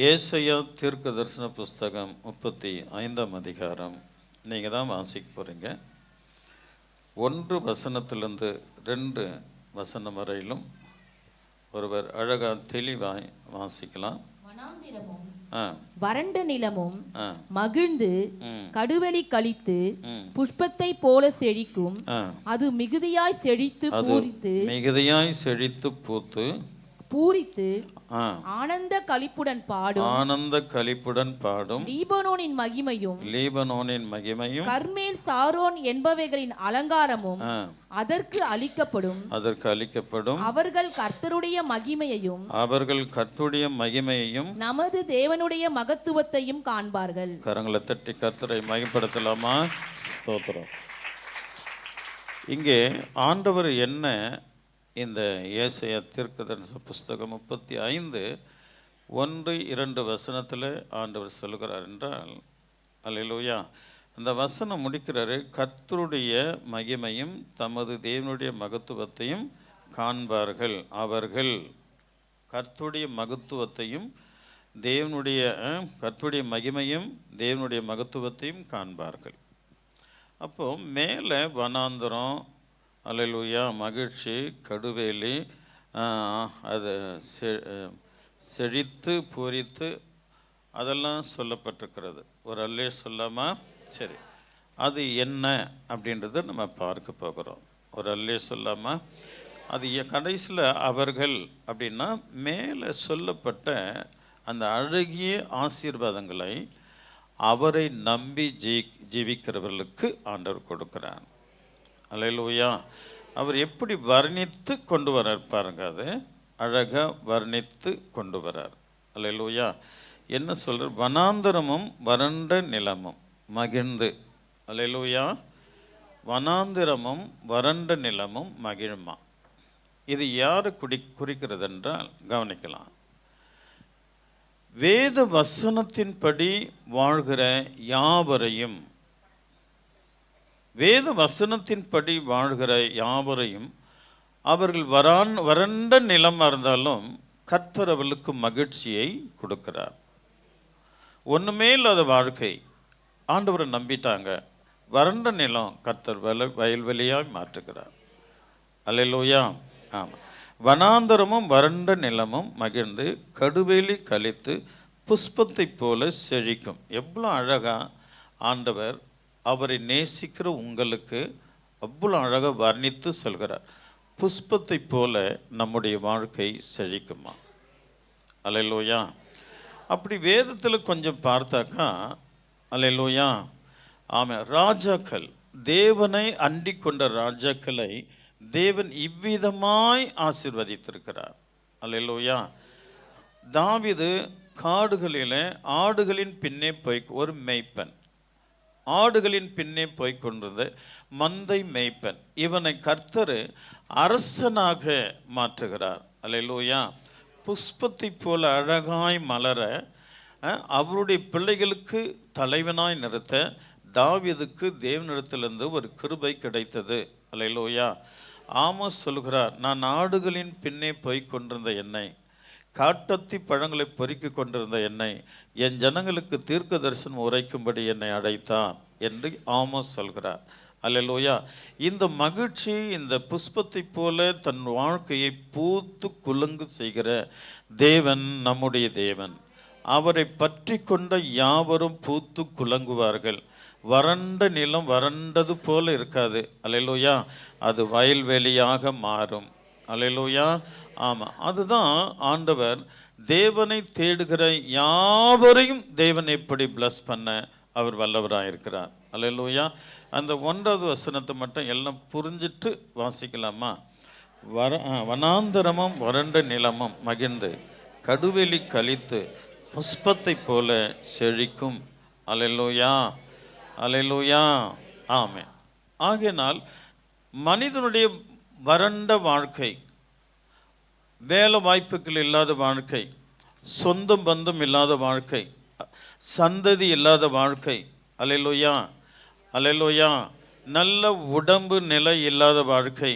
ஏசாயா தீர்க்க தரிசன புஸ்தகம் 35ஆம் அதிகாரம் நீங்கள் தான் வாசிக்க போகிறீங்க. 1 வசனத்திலிருந்து 2 வசனம் வரையிலும் ஒருவர் அழகா தெளிவாய் வாசிக்கலாம். வறண்ட நிலமும் மகிழ்ந்து கடுவெளி கழித்து புஷ்பத்தை போல செழிக்கும். அது மிகுதியாய் செழித்து பூரித்து ஆனந்த களிப்புடன் பாடும். லீபனோனின் மகிமையும் கர்மேல் சாரோன் என்பவைகளின் அலங்காரமும் அதற்கு அளிக்கப்படும். அவர்கள் கர்த்தருடைய மகிமையையும் நமது தேவனுடைய மகத்துவத்தையும் காண்பார்கள். கரங்களை தட்டி கர்த்தரை மகிமைப்படுத்தலாமா? ஸ்தோத்திரம். இங்கே ஆண்டவர் என்ன இந்த ஏசாயா தீர்க்கதரிசன புஸ்தகம் 35:1-2 வசனத்தில் ஆண்டவர் சொல்கிறார் என்றால், அல்லேலூயா, அந்த வசனம் முடிக்கிறாரு, கர்த்தருடைய மகிமையும் தமது தேவனுடைய மகத்துவத்தையும் காண்பார்கள். அவர்கள் கர்த்தருடைய மகத்துவத்தையும் கர்த்தருடைய மகிமையும் தேவனுடைய மகத்துவத்தையும் காண்பார்கள். அப்போ மேலே வனாந்தரம், அல்லேலூயா, மகிழ்ச்சி, கடுவேலி, அது செழித்து பூரித்து அதெல்லாம் சொல்லப்பட்டிருக்கிறது. ஒரு அல்லே சொல்லாமா? சரி, அது என்ன அப்படின்றத நம்ம பார்க்க போகிறோம். ஒரு அல்லே சொல்லாமா? அது கடைசியில் அவர்கள் அப்படின்னா மேலே சொல்லப்பட்ட அந்த அழகிய ஆசீர்வாதங்களை அவரை நம்பி ஜீவிக்கிறவர்களுக்கு ஆண்டவர் கொடுக்கிறார். அல்லேலூயா. அவர் எப்படி வர்ணித்து கொண்டு வரார் பாருங்க, அது அழகாக வர்ணித்து கொண்டு வரார். அல்லேலூயா. என்ன சொல்கிறார்? வனாந்தரமும் வறண்ட நிலமும் மகிழ்ந்து. அல்லேலூயா. வனாந்திரமும் வறண்ட நிலமும் மகிழ்மா. இது யார் குறிக்கிறது என்றால் கவனிக்கலாம். வேத வசனத்தின்படி வாழ்கிற யாவரையும், வேத வசனத்தின்படி வாழ்கிற யாவரையும், அவர்கள் வறண்ட நிலமாக இருந்தாலும் கர்த்தர் அவர்களுக்கு மகிழ்ச்சியை கொடுக்கிறார். ஒன்றுமே இல்லாத வாழ்க்கை, ஆண்டவரை நம்பிட்டாங்க, வறண்ட நிலம் கர்த்தர் வயல்வெளியாய் மாற்றுகிறார். அல்லேலூயா. ஆமாம். வனாந்தரமும் வறண்ட நிலமும் மகிழ்ந்து கடுவேலி கழித்து புஷ்பத்தை போல செழிக்கும். எவ்வளோ அழகாக ஆண்டவர் அவரை நேசிக்கிற உங்களுக்கு அவ்வளோ அழகாக வர்ணித்து சொல்கிறார். புஷ்பத்தை போல நம்முடைய வாழ்க்கை செழிக்குமா? அல்லேலூயா. அப்படி வேதத்தில் கொஞ்சம் பார்த்தாக்கா, அல்லேலூயா, ஆமாம், ராஜாக்கள், தேவனை அண்டிக் கொண்ட ராஜாக்களை தேவன் இவ்விதமாய் ஆசீர்வதித்திருக்கிறார். அல்லேலூயா. தாவீது காடுகளில் ஆடுகளின் பின்னே போய், ஒரு மேய்ப்பன், ஆடுகளின் பின்னே போய்கொண்டிருந்த மந்தை மேய்ப்பன், இவனை கர்த்தர் அரசனாக மாற்றுகிறார். அல்லேலூயா. புஷ்பத்தை போல அழகாய் மலர அவருடைய பிள்ளைகளுக்கு தலைவனாய் நிறுத்த தாவீதுக்கு தேவனிடத்திலிருந்து ஒரு கிருபை கிடைத்தது. அல்லேலூயா. ஆமோஸ் சொல்கிறார், நான் ஆடுகளின் பின்னே போய்கொண்டிருந்த என்னை, காட்டத்தி பழங்களை பொறுக்கி கொண்டிருந்த என்னை என் ஜனங்களுக்கு தீர்க்க தரிசனம் உரைக்கும்படி என்னை அழைத்தான் என்று ஆமோஸ் சொல்கிறார். அல்லேலூயா. இந்த மகிழ்ச்சி, இந்த புஷ்பத்தை போல தன் வாழ்க்கையை பூத்து குலுங்கு செய்கிற தேவன் நம்முடைய தேவன். அவரை பற்றி கொண்ட யாவரும் பூத்து குலுங்குவார்கள். வறண்ட நிலம் வறண்டது போல இருக்காது. அல்லேலூயா. அது வயல்வெளியாக மாறும். அல்லேலூயா. ஆமாம், அதுதான் ஆண்டவர் தேவனை தேடுகிற யாவரையும் தேவன் எப்படி பிளஸ் பண்ண அவர் வல்லவராக இருக்கிறார். அல்லேலூயா. அந்த 1வது வசனத்தை மட்டும் எல்லாம் புரிஞ்சிட்டு வாசிக்கலாமா? வனாந்தரமும் வறண்ட நிலமும் மகிழ்ந்து கடுவெளி கழித்து புஷ்பத்தை போல செழிக்கும். அல்லேலூயா. அல்லேலூயா. ஆமென். ஆகையினால் மனிதனுடைய வறண்ட வாழ்க்கை, வேலை வாய்ப்புகள் இல்லாத வாழ்க்கை, சொந்த பந்தம் இல்லாத வாழ்க்கை, சந்ததி இல்லாத வாழ்க்கை, அல்லேலூயா, அல்லேலூயா, நல்ல உடம்பு நிலை இல்லாத வாழ்க்கை,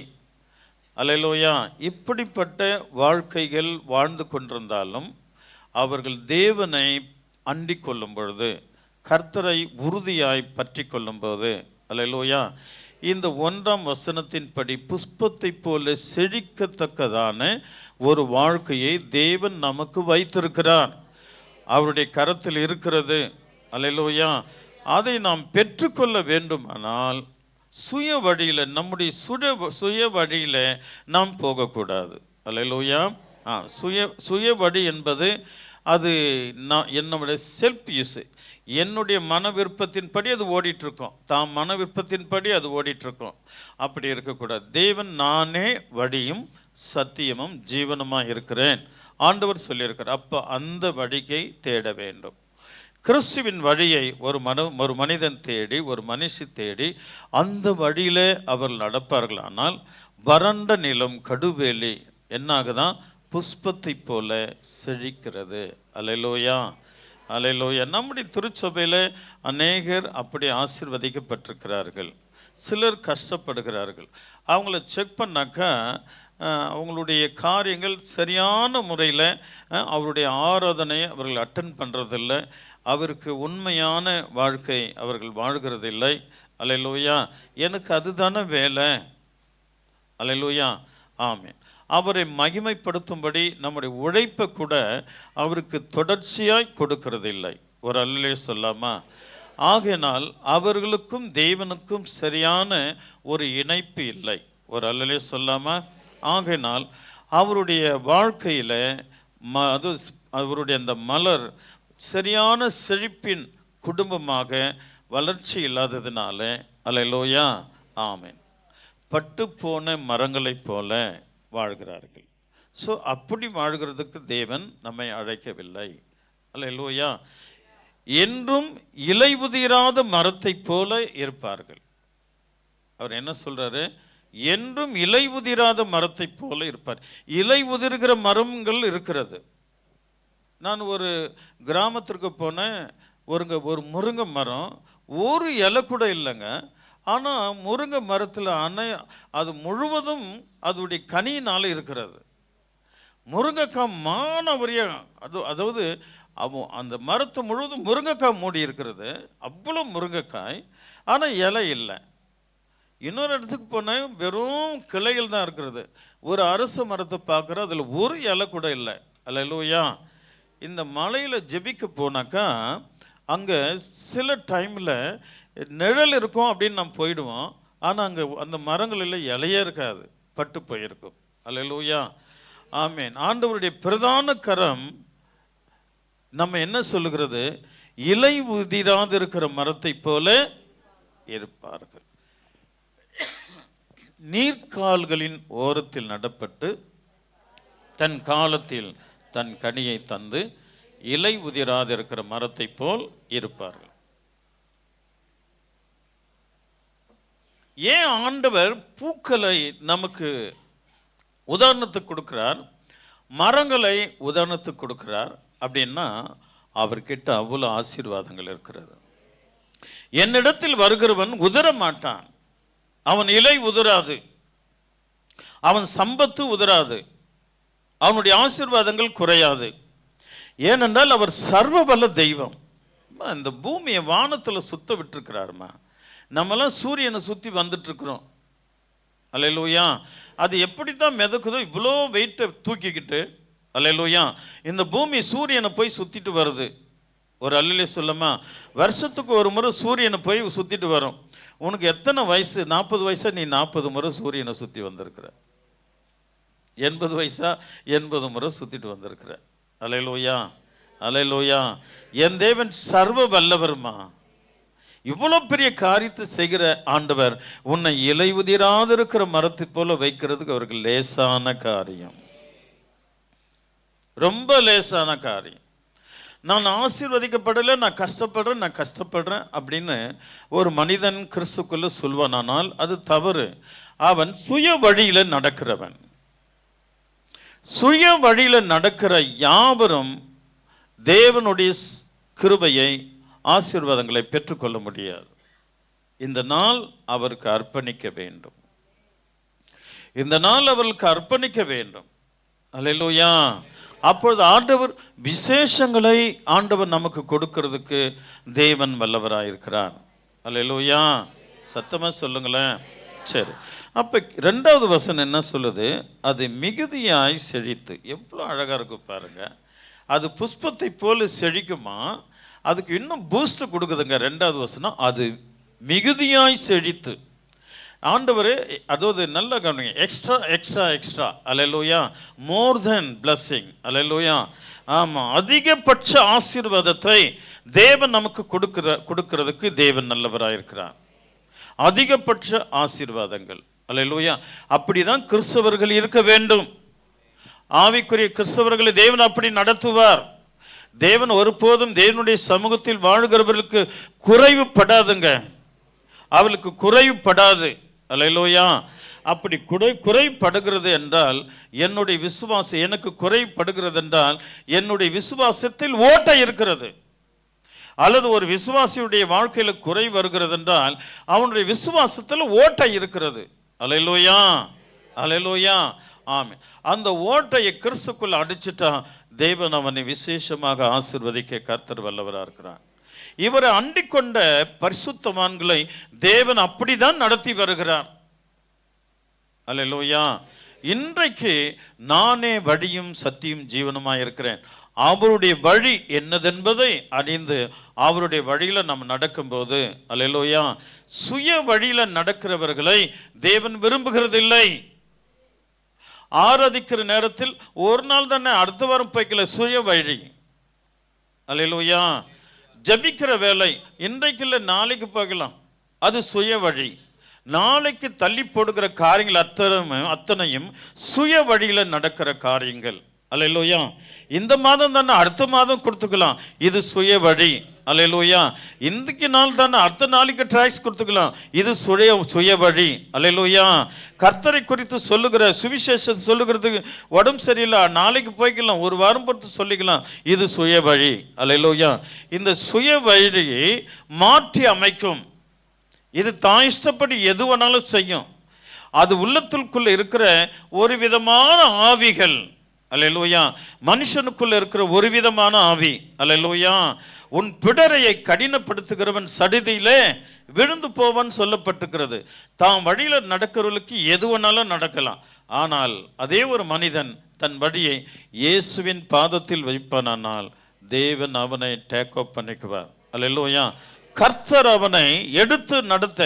அல்லேலூயா, இப்படிப்பட்ட வாழ்க்கைகள் வாழ்ந்து கொண்டிருந்தாலும் அவர்கள் தேவனை அண்டிக் கொள்ளும் பொழுது, கர்த்தரை உறுதியாய் பற்றி கொள்ளும் போது, அல்லேலூயா, இந்த 1ஆம் வசனத்தின்படி புஷ்பத்தை போல செழிக்கத்தக்கதான ஒரு வாழ்க்கையை தேவன் நமக்கு வைத்திருக்கிறார். அவருடைய கரத்தில் இருக்கிறது. அல்லேலூயா. அதை நாம் பெற்றுக்கொள்ள வேண்டுமானால் சுய வழியில், நம்முடைய சுய வழியில் நாம் போகக்கூடாது. அல்லேலூயா. சுய வழி என்பது அது என்னுடைய செல்ஃப் யூஸ், என்னுடைய மன விருப்பத்தின்படி அது ஓடிட்டுருக்கோம், மன விருப்பத்தின்படி அது ஓடிட்டுருக்கோம். அப்படி இருக்கக்கூடாது. தேவன் நானே வழியும் சத்தியமும் ஜீவனுமாக இருக்கிறேன் ஆண்டவர் சொல்லியிருக்கிறார். அப்போ அந்த வழியை தேட வேண்டும். கிறிஸ்துவின் வழியை ஒரு மனிதன் தேடி, ஒரு மனுஷி தேடி அந்த வழியில் அவர்கள் நடப்பார்களானால் வறண்ட நிலம், கடுவேலி என்னாகுதான்? புஷ்பத்தை போல செழிக்கிறது. அல்லேலூயா, அல்லேலூயா. நம்முடைய திருச்சபையில் அநேகர் அப்படி ஆசீர்வதிக்கப்பட்டிருக்கிறார்கள். சிலர் கஷ்டப்படுகிறார்கள். அவங்கள செக் பண்ணாக்கா அவங்களுடைய காரியங்கள் சரியான முறையில், அவருடைய ஆராதனையை அவர்கள் அட்டன் பண்ணுறதில்லை, அவருக்கு உண்மையான வாழ்க்கை அவர்கள் வாழ்கிறதில்லை. அல்லேலூயா. எனக்கு அதுதானே வேலை. அல்லேலூயா. ஆமென். அவரை மகிமைப்படுத்தும்படி நம்முடைய உழைப்பை கூட அவருக்கு தொடர்ச்சியாய் கொடுக்கறதில்லை. ஒரு அல்லேலூயா சொல்லாமா? ஆகையினால் அவர்களுக்கும் தேவனுக்கும் சரியான ஒரு இணைப்பு இல்லை. ஒரு அல்லேலூயா சொல்லாமா? ஆகையினால் அவருடைய வாழ்க்கையில் அவருடைய அந்த மலர் சரியான செழிப்பின் குடும்பமாக வளர்ச்சி இல்லாததுனால, அல்லேலூயா, ஆமென், பட்டு போன மரங்களைப் போல வாழ்கிறார்கள். ஸோ அப்படி வாழ்கிறதுக்கு தேவன் நம்மை அழைக்கவில்லை. அல்லேலூயா. என்றும் இலை உதிராத மரத்தை போல இருப்பார்கள். அவர் என்ன சொல்றாரு? என்றும் இலை உதிராத மரத்தை போல இருப்பார். இலை உதிர்கிற மரங்கள் இருக்கிறது. நான் ஒரு கிராமத்திற்கு போனேன். ஒரு முருங்கை மரம், ஒரு இலை கூட இல்லைங்க. ஆனால் முருங்கை மரத்தில் அது முழுவதும் அதோடைய கனியினால் இருக்கிறது. முருங்கைக்காய் மானவரியா, அதாவது அந்த மரத்து முழுவதும் முருங்கைக்காய் மூடி இருக்கிறது. அவ்வளோ முருங்கைக்காய், ஆனால் இலை இல்லை. இன்னொரு இடத்துக்கு போனேன், வெறும் கிளைகள் தான் இருக்கிறது. ஒரு அரச மரத்தை பார்க்குறேன், அதில் ஒரு இலை கூட இல்லை. அல்லேலூயா. இந்த மலையில் ஜெபிக்க போனாக்கா அங்கே சில டைமில் நிழல் இருக்கும் அப்படின்னு நம்ம போயிடுவோம். ஆனால் அங்கே அந்த மரங்களில் இலையே இருக்காது, பட்டு போயிருக்கும். அல்லேலூயா, ஆமென். ஆண்டவருடைய பிரதான கரம் நம்ம என்ன சொல்லுகிறது? இலை உதிராது இருக்கிற மரத்தை போல இருப்பார்கள். நீர்க்கால்களின் ஓரத்தில் நடப்பட்டு தன் காலத்தில் தன் கனியை தந்து இலை உதிராது இருக்கிற மரத்தை போல் இருப்பார்கள். ஏன் ஆண்டவர் பூக்களை நமக்கு உதாரணத்துக்கு கொடுக்கிறார், மரங்களை உதாரணத்துக்கு கொடுக்கிறார் அப்படின்னா, அவர்கிட்ட அவ்வளோ ஆசீர்வாதங்கள் இருக்கிறது. என்னிடத்தில் வருகிறவன் உதிர மாட்டான், அவன் இலை உதிராது, அவன் சம்பத்து உதிராது, அவனுடைய ஆசீர்வாதங்கள் குறையாது. ஏனென்றால் அவர் சர்வபல தெய்வம். இந்த பூமியை வானத்தில் சுத்த விட்டுருக்கிறாருமா. நம்மளாம் சூரியனை சுற்றி வந்துட்டு இருக்கிறோம். அல்லேலூயா. அது எப்படி தான் மிதக்குதோ, இவ்வளோ வெயிட்டை தூக்கிக்கிட்டு, அல்லேலூயா, இந்த பூமி சூரியனை போய் சுற்றிட்டு வருது. ஒரு அல்லேலூயா சொல்லமா? வருஷத்துக்கு ஒரு முறை சூரியனை போய் சுற்றிட்டு வரும். உனக்கு எத்தனை வயசு? 40 வயசா? நீ 40 முறை சூரியனை சுற்றி வந்திருக்கிற. 80 வயசா? 80 முறை சுற்றிட்டு வந்திருக்கிற. அல்லேலூயா, அல்லேலூயா. என் தேவன் சர்வ வல்லவர்மா. இவ்வளோ பெரிய காரியத்தை செய்கிற ஆண்டவர் உன்னை இலை உதிராது இருக்கிற மரத்தை போல வைக்கிறதுக்கு அவருக்கு லேசான காரியம், ரொம்ப லேசான காரியம். நான் ஆசீர்வதிக்கப்படலை, நான் கஷ்டப்படுறேன் அப்படின்னு ஒரு மனிதன் கிறிஸ்துக்குள்ள சொல்வானால் அது தவறு. அவன் சுய வழியில நடக்கிறவன். சுய வழியில நடக்கிற யாவரும் தேவனுடைய கிருபையை, ஆசீர்வாதங்களை பெற்றுக்கொள்ள முடியாது. இந்த நாள் அவருக்கு அர்ப்பணிக்க வேண்டும். இந்த நாள் அவர்களுக்கு அர்ப்பணிக்க வேண்டும். அல்லேலூயா. அப்பொழுது ஆண்டவர் விசேஷங்களை ஆண்டவர் நமக்கு கொடுக்கிறதுக்கு தேவன் வல்லவராயிருக்கிறார். அல்லேலூயா, சத்தமா சொல்லுங்களேன். சரி, அப்ப 2வது வசனம் என்ன சொல்லுது? அது மிகுதியாய் செழித்து. எவ்வளோ அழகா இருக்கு பாருங்க. அது புஷ்பத்தை போல செழிக்குமா, அதுக்கு இன்னும் பூஸ்ட் கொடுக்குதுங்க. 2வது வசனம், அது மிகுதியாய் செழித்து. ஆண்டவர் அதாவது நல்ல கவனிங்க, எக்ஸ்ட்ரா எக்ஸ்ட்ரா எக்ஸ்ட்ரா. அல்லேலூயா, மோர் தென் பிளஸ்ஸிங். அல்லேலூயா, ஆமாம், அதிகபட்ச ஆசீர்வாதத்தை தேவன் நமக்கு கொடுக்கிறதுக்கு தேவன் நல்லவராயிருக்கிறார். அதிகபட்ச ஆசீர்வாதங்கள். அல்லேலூயா, அப்படிதான் கிறிஸ்தவர்கள் இருக்க வேண்டும். ஆவிக்குரிய கிறிஸ்தவர்களை தேவன் அப்படி நடத்துவார். தேவன் ஒருபோதும் தேவனுடைய சமூகத்தில் வாழ்கிறவர்களுக்கு குறைவுபடாதுங்க, அவளுக்கு குறைவுபடாது. அல்லேலூயா, அப்படி குறைபடுகிறது என்றால் என்னுடைய விசுவாசம் எனக்கு குறைபடுகிறது என்றால் என்னுடைய விசுவாசத்தில் ஓட்டை இருக்கிறது. அல்லது ஒரு விசுவாசியுடைய வாழ்க்கையில் குறை வருகிறது என்றால் அவனுடைய விசுவாசத்தில் ஓட்டை இருக்கிறது. அல்லேலூயா, அல்லேலூயா, ஆமென். அந்த ஓட்டையை கிறிஸ்துக்குள்ள அடிச்சுட்டா தேவன் அவனை விசேஷமாக ஆசீர்வதிக்க கர்த்தர் வல்லவராக இருக்கிறார். இவரை அண்டிக் கொண்ட பரிசுத்தவான்களை தேவன் அப்படிதான் நடத்தி வருகிறார். அல்லேலூயா, இன்றைக்கு நானே வழியும் சத்தியும் ஜீவனுமாய் இருக்கிறேன். அவருடைய வழி என்னதென்பதை அறிந்து அவருடைய வழியில நம்ம நடக்கும்போது, அல்லேலூயா, சுய வழியில நடக்கிறவர்களை தேவன் விரும்புகிறதில்லை. ஆராதிக்கிற நேரத்தில் ஒரு நாள் தானே, அடுத்த வாரம் போய்க்கல, சுய வழி. அல்லேலூயா, ஜபிக்கிற வேலை இன்றைக்கு இல்லை நாளைக்கு போகலாம், அது சுய வழி. நாளைக்கு தள்ளி போடுகிற காரியங்கள் அத்தனையும் சுய வழியில நடக்கிற காரியங்கள். அல்லேலூயா, இந்த மாதம் தானே அடுத்த மாதம் கொடுத்துக்கலாம், இது சுய வழி. அல்லேலூயா, இன்றைக்கு நாள் தானே அடுத்த நாளைக்கு ட்ராக்ஸ் கொடுத்துக்கலாம், இது சுய வழி. அல்லேலூயா, கர்த்தரை குறித்து சொல்லுகிற சுவிசேஷத்தை சொல்லுகிறதுக்கு உடம்பு சரியில்லை, நாளைக்கு போய்க்கலாம், ஒரு வாரம் பொறுத்து சொல்லிக்கலாம், இது சுய வழி. அல்லேலூயா, இந்த சுய வழியை மாற்றி அமைக்கும். இது தான் இஷ்டப்படி எது வேணாலும் செய்யும். அது உள்ளத்திற்குள்ள இருக்கிற ஒரு விதமான ஆவிகள். அல்லேலூயா, மனுஷனுக்குள்ள இருக்கிற ஒரு விதமான ஆவி. அல்லேலூயா, உன் பிடரையை கடினப்படுத்துகிறவன் சடிதியிலே விழுந்து போவான் சொல்லப்பட்டிருக்கிறது. தாம் வழியில நடக்கிறவர்களுக்கு எது வேணாலும் நடக்கலாம். ஆனால் அதே ஒரு மனிதன் தன் வழியை இயேசுவின் பாதத்தில் வைப்பானால் தேவன் அவனை டேக் அப் பண்ணிக்குவார். அல்லேலூயா, கர்த்தர் அவனை எடுத்து நடத்த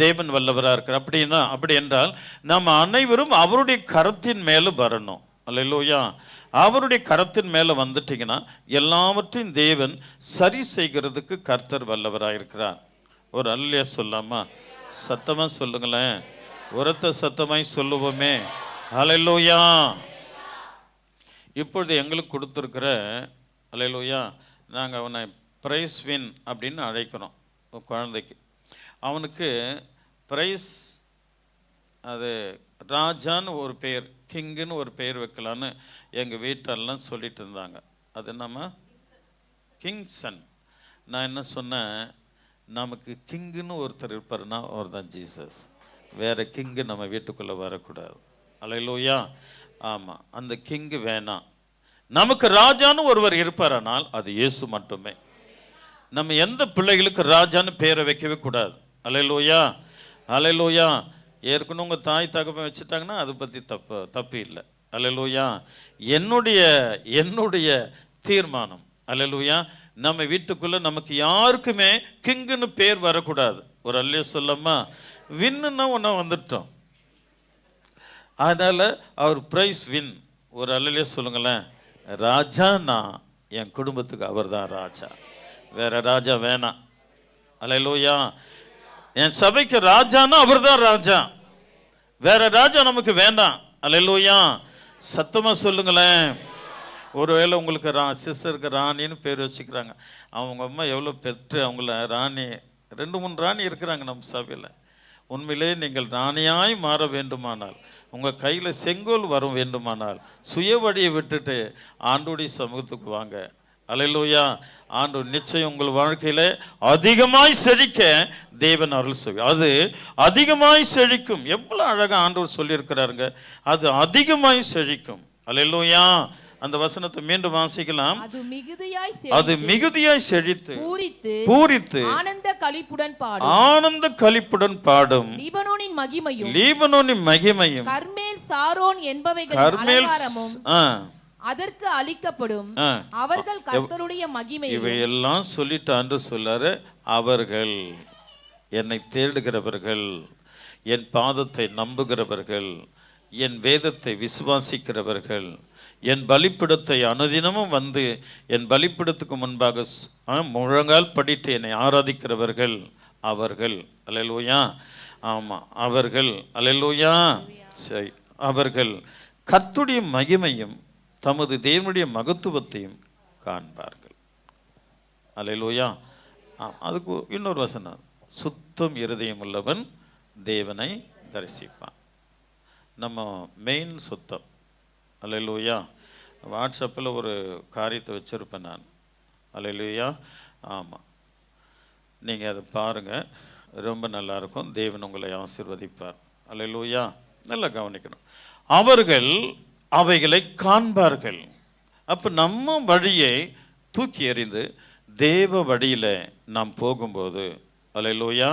தேவன் வல்லவராக இருக்கிறார். அப்படி என்றால் நம்ம அனைவரும் அவருடைய கரத்தின் மேலே வரணும். அல்லேலூயா, அவருடைய கரத்தின் மேலே வந்துட்டீங்கன்னா எல்லாவற்றையும் தேவன் சரி செய்கிறதுக்கு கர்த்தர் வல்லவராக இருக்கிறார். ஒரு அல்லேலூயா சொல்லாமா? சத்தமா சொல்லுங்களேன், உரத்த சத்தமாய் சொல்லுவோமே. அல்லேலூயா, இப்பொழுது எங்களுக்கு கொடுத்துருக்கிற அல்லேலூயா, நாங்கள் அவனை பிரைஸ் வின் அப்படின்னு அழைக்கிறோம். குழந்தைக்கு அவனுக்கு பிரைஸ், அது ராஜான்னு ஒரு பெயர், கிங்குன்னு ஒரு பெயர் வைக்கலான்னு எங்கள் வீட்டெல்லாம் சொல்லிட்டு இருந்தாங்க. அது நம்ம கிங்சன். நான் என்ன சொன்னேன், நமக்கு கிங்குன்னு ஒருத்தர் இருப்பாருன்னா அவர் தான் ஜீசஸ். வேறு கிங்கு நம்ம வீட்டுக்குள்ளே வரக்கூடாது. அல்லேலூயா, ஆமாம், அந்த கிங்கு வேணாம். நமக்கு ராஜான்னு ஒருவர் இருப்பாரானால் அது இயேசு மட்டுமே. நம்ம எந்த பிள்ளைகளுக்கு ராஜான்னு பேரை வைக்கவே கூடாது. அல்லேலூயா, அல்லேலூயா. ஏற்கனவே உங்கள் தாய் தகப்பன் வச்சுட்டாங்கன்னா அதை பற்றி தப்பு இல்லை. அல்லேலூயா, என்னுடைய தீர்மானம். அல்லேலூயா, நம்ம வீட்டுக்குள்ளே நமக்கு யாருக்குமே கிங்குன்னு பேர் வரக்கூடாது. ஒரு அல்லே சொல்லம்மா, வின்னுன்னா ஒன்றா வந்துட்டோம். அதனால் அவர் பிரைஸ் வின். ஒரு அல்லே சொல்லுங்களேன், ராஜானா என் குடும்பத்துக்கு அவர் தான் ராஜா, வேற ராஜா வேணாம். அல்லேலூயா, என் சபைக்கு ராஜானா அவர் தான் ராஜா, வேற ராஜா நமக்கு வேண்டாம். அல்லேலூயா, சத்தமா சொல்லுங்களேன். ஒருவேளை உங்களுக்கு சிஸ்டருக்கு ராணின்னு பேர் வச்சுக்கிறாங்க, அவங்க அம்மா எவ்வளோ பெற்று அவங்கள ராணி, 2-3 ராணி இருக்கிறாங்க நம்ம சபையில். உண்மையிலே நீங்கள் ராணியாய் மாற வேண்டுமானால், உங்கள் கையில் செங்கோல் வர வேண்டுமானால் சுய வழியை விட்டுட்டு ஆண்டோடைய சமூகத்துக்கு வாங்க. அல்லேலூயா, ஆண்டவர் நிச்சயம் உங்கள் வாழ்க்கையில் அதிகமாய் செழிக்க தேவன் அருள் செய்வார். அது அதிகமாய் செழிக்கும். எவ்வளோ அழகாக ஆண்டவர் சொல்லியிருக்கிறாருங்க, அது அதிகமாய் செழிக்கும். அல்லேலூயா, அந்த வசனத்தை மீண்டும் வாசிக்கலாம். அது மிகுதியாய் செழித்து பூரித்து ஆனந்த களிப்புடன் பாடும் லீபனோனின் மகிமையும் கர்மேல் சாரோன் என்பவைகளின் அலங்காரமும் அதற்கு அளிக்கப்படும். அவர்கள் கர்த்தருடைய மகிமையும். இவையெல்லாம் சொல்லிட்டு ஆண்டு சொல்லாரு, அவர்கள் என்னை தேடுகிறவர்கள், என் பாதத்தை நம்புகிறவர்கள், என் வேதத்தை விசுவாசிக்கிறவர்கள், என் பலிப்பிடத்தை அனுதினமும் வந்து என் பலிப்பிடத்துக்கு முன்பாக முழங்கால் படிட்டு என்னை ஆராதிக்கிறவர்கள், அவர்கள். அல்லேலூயா. ஆமாம், அவர்கள். அல்லேலூயா. சரி, அவர்கள் கர்த்தருடைய மகிமையும் தமது தேவனுடைய மகத்துவத்தையும் காண்பார்கள். அல்லேலூயா. அதுக்கு இன்னொரு வசனம், சுத்தம் இருதயம் உள்ளவன் தேவனை தரிசிப்பான். நம்ம மெயின் சுத்தம். அல்லேலூயா. வாட்ஸ்அப்பில் ஒரு காரியத்தை வச்சுருப்பேன் நான். அல்லேலூயா. ஆமாம், நீங்கள் அதை பாருங்கள், ரொம்ப நல்லாயிருக்கும். தேவன் உங்களை ஆசீர்வதிப்பார். அல்லேலூயா. நல்லா கவனிக்கணும். அவர்கள் அவைகளை காண்பார்கள். அப்போ நம்ம வழியை தூக்கி எறிந்து தேவ வழியில் நாம் போகும்போது, அல்லேலூயா,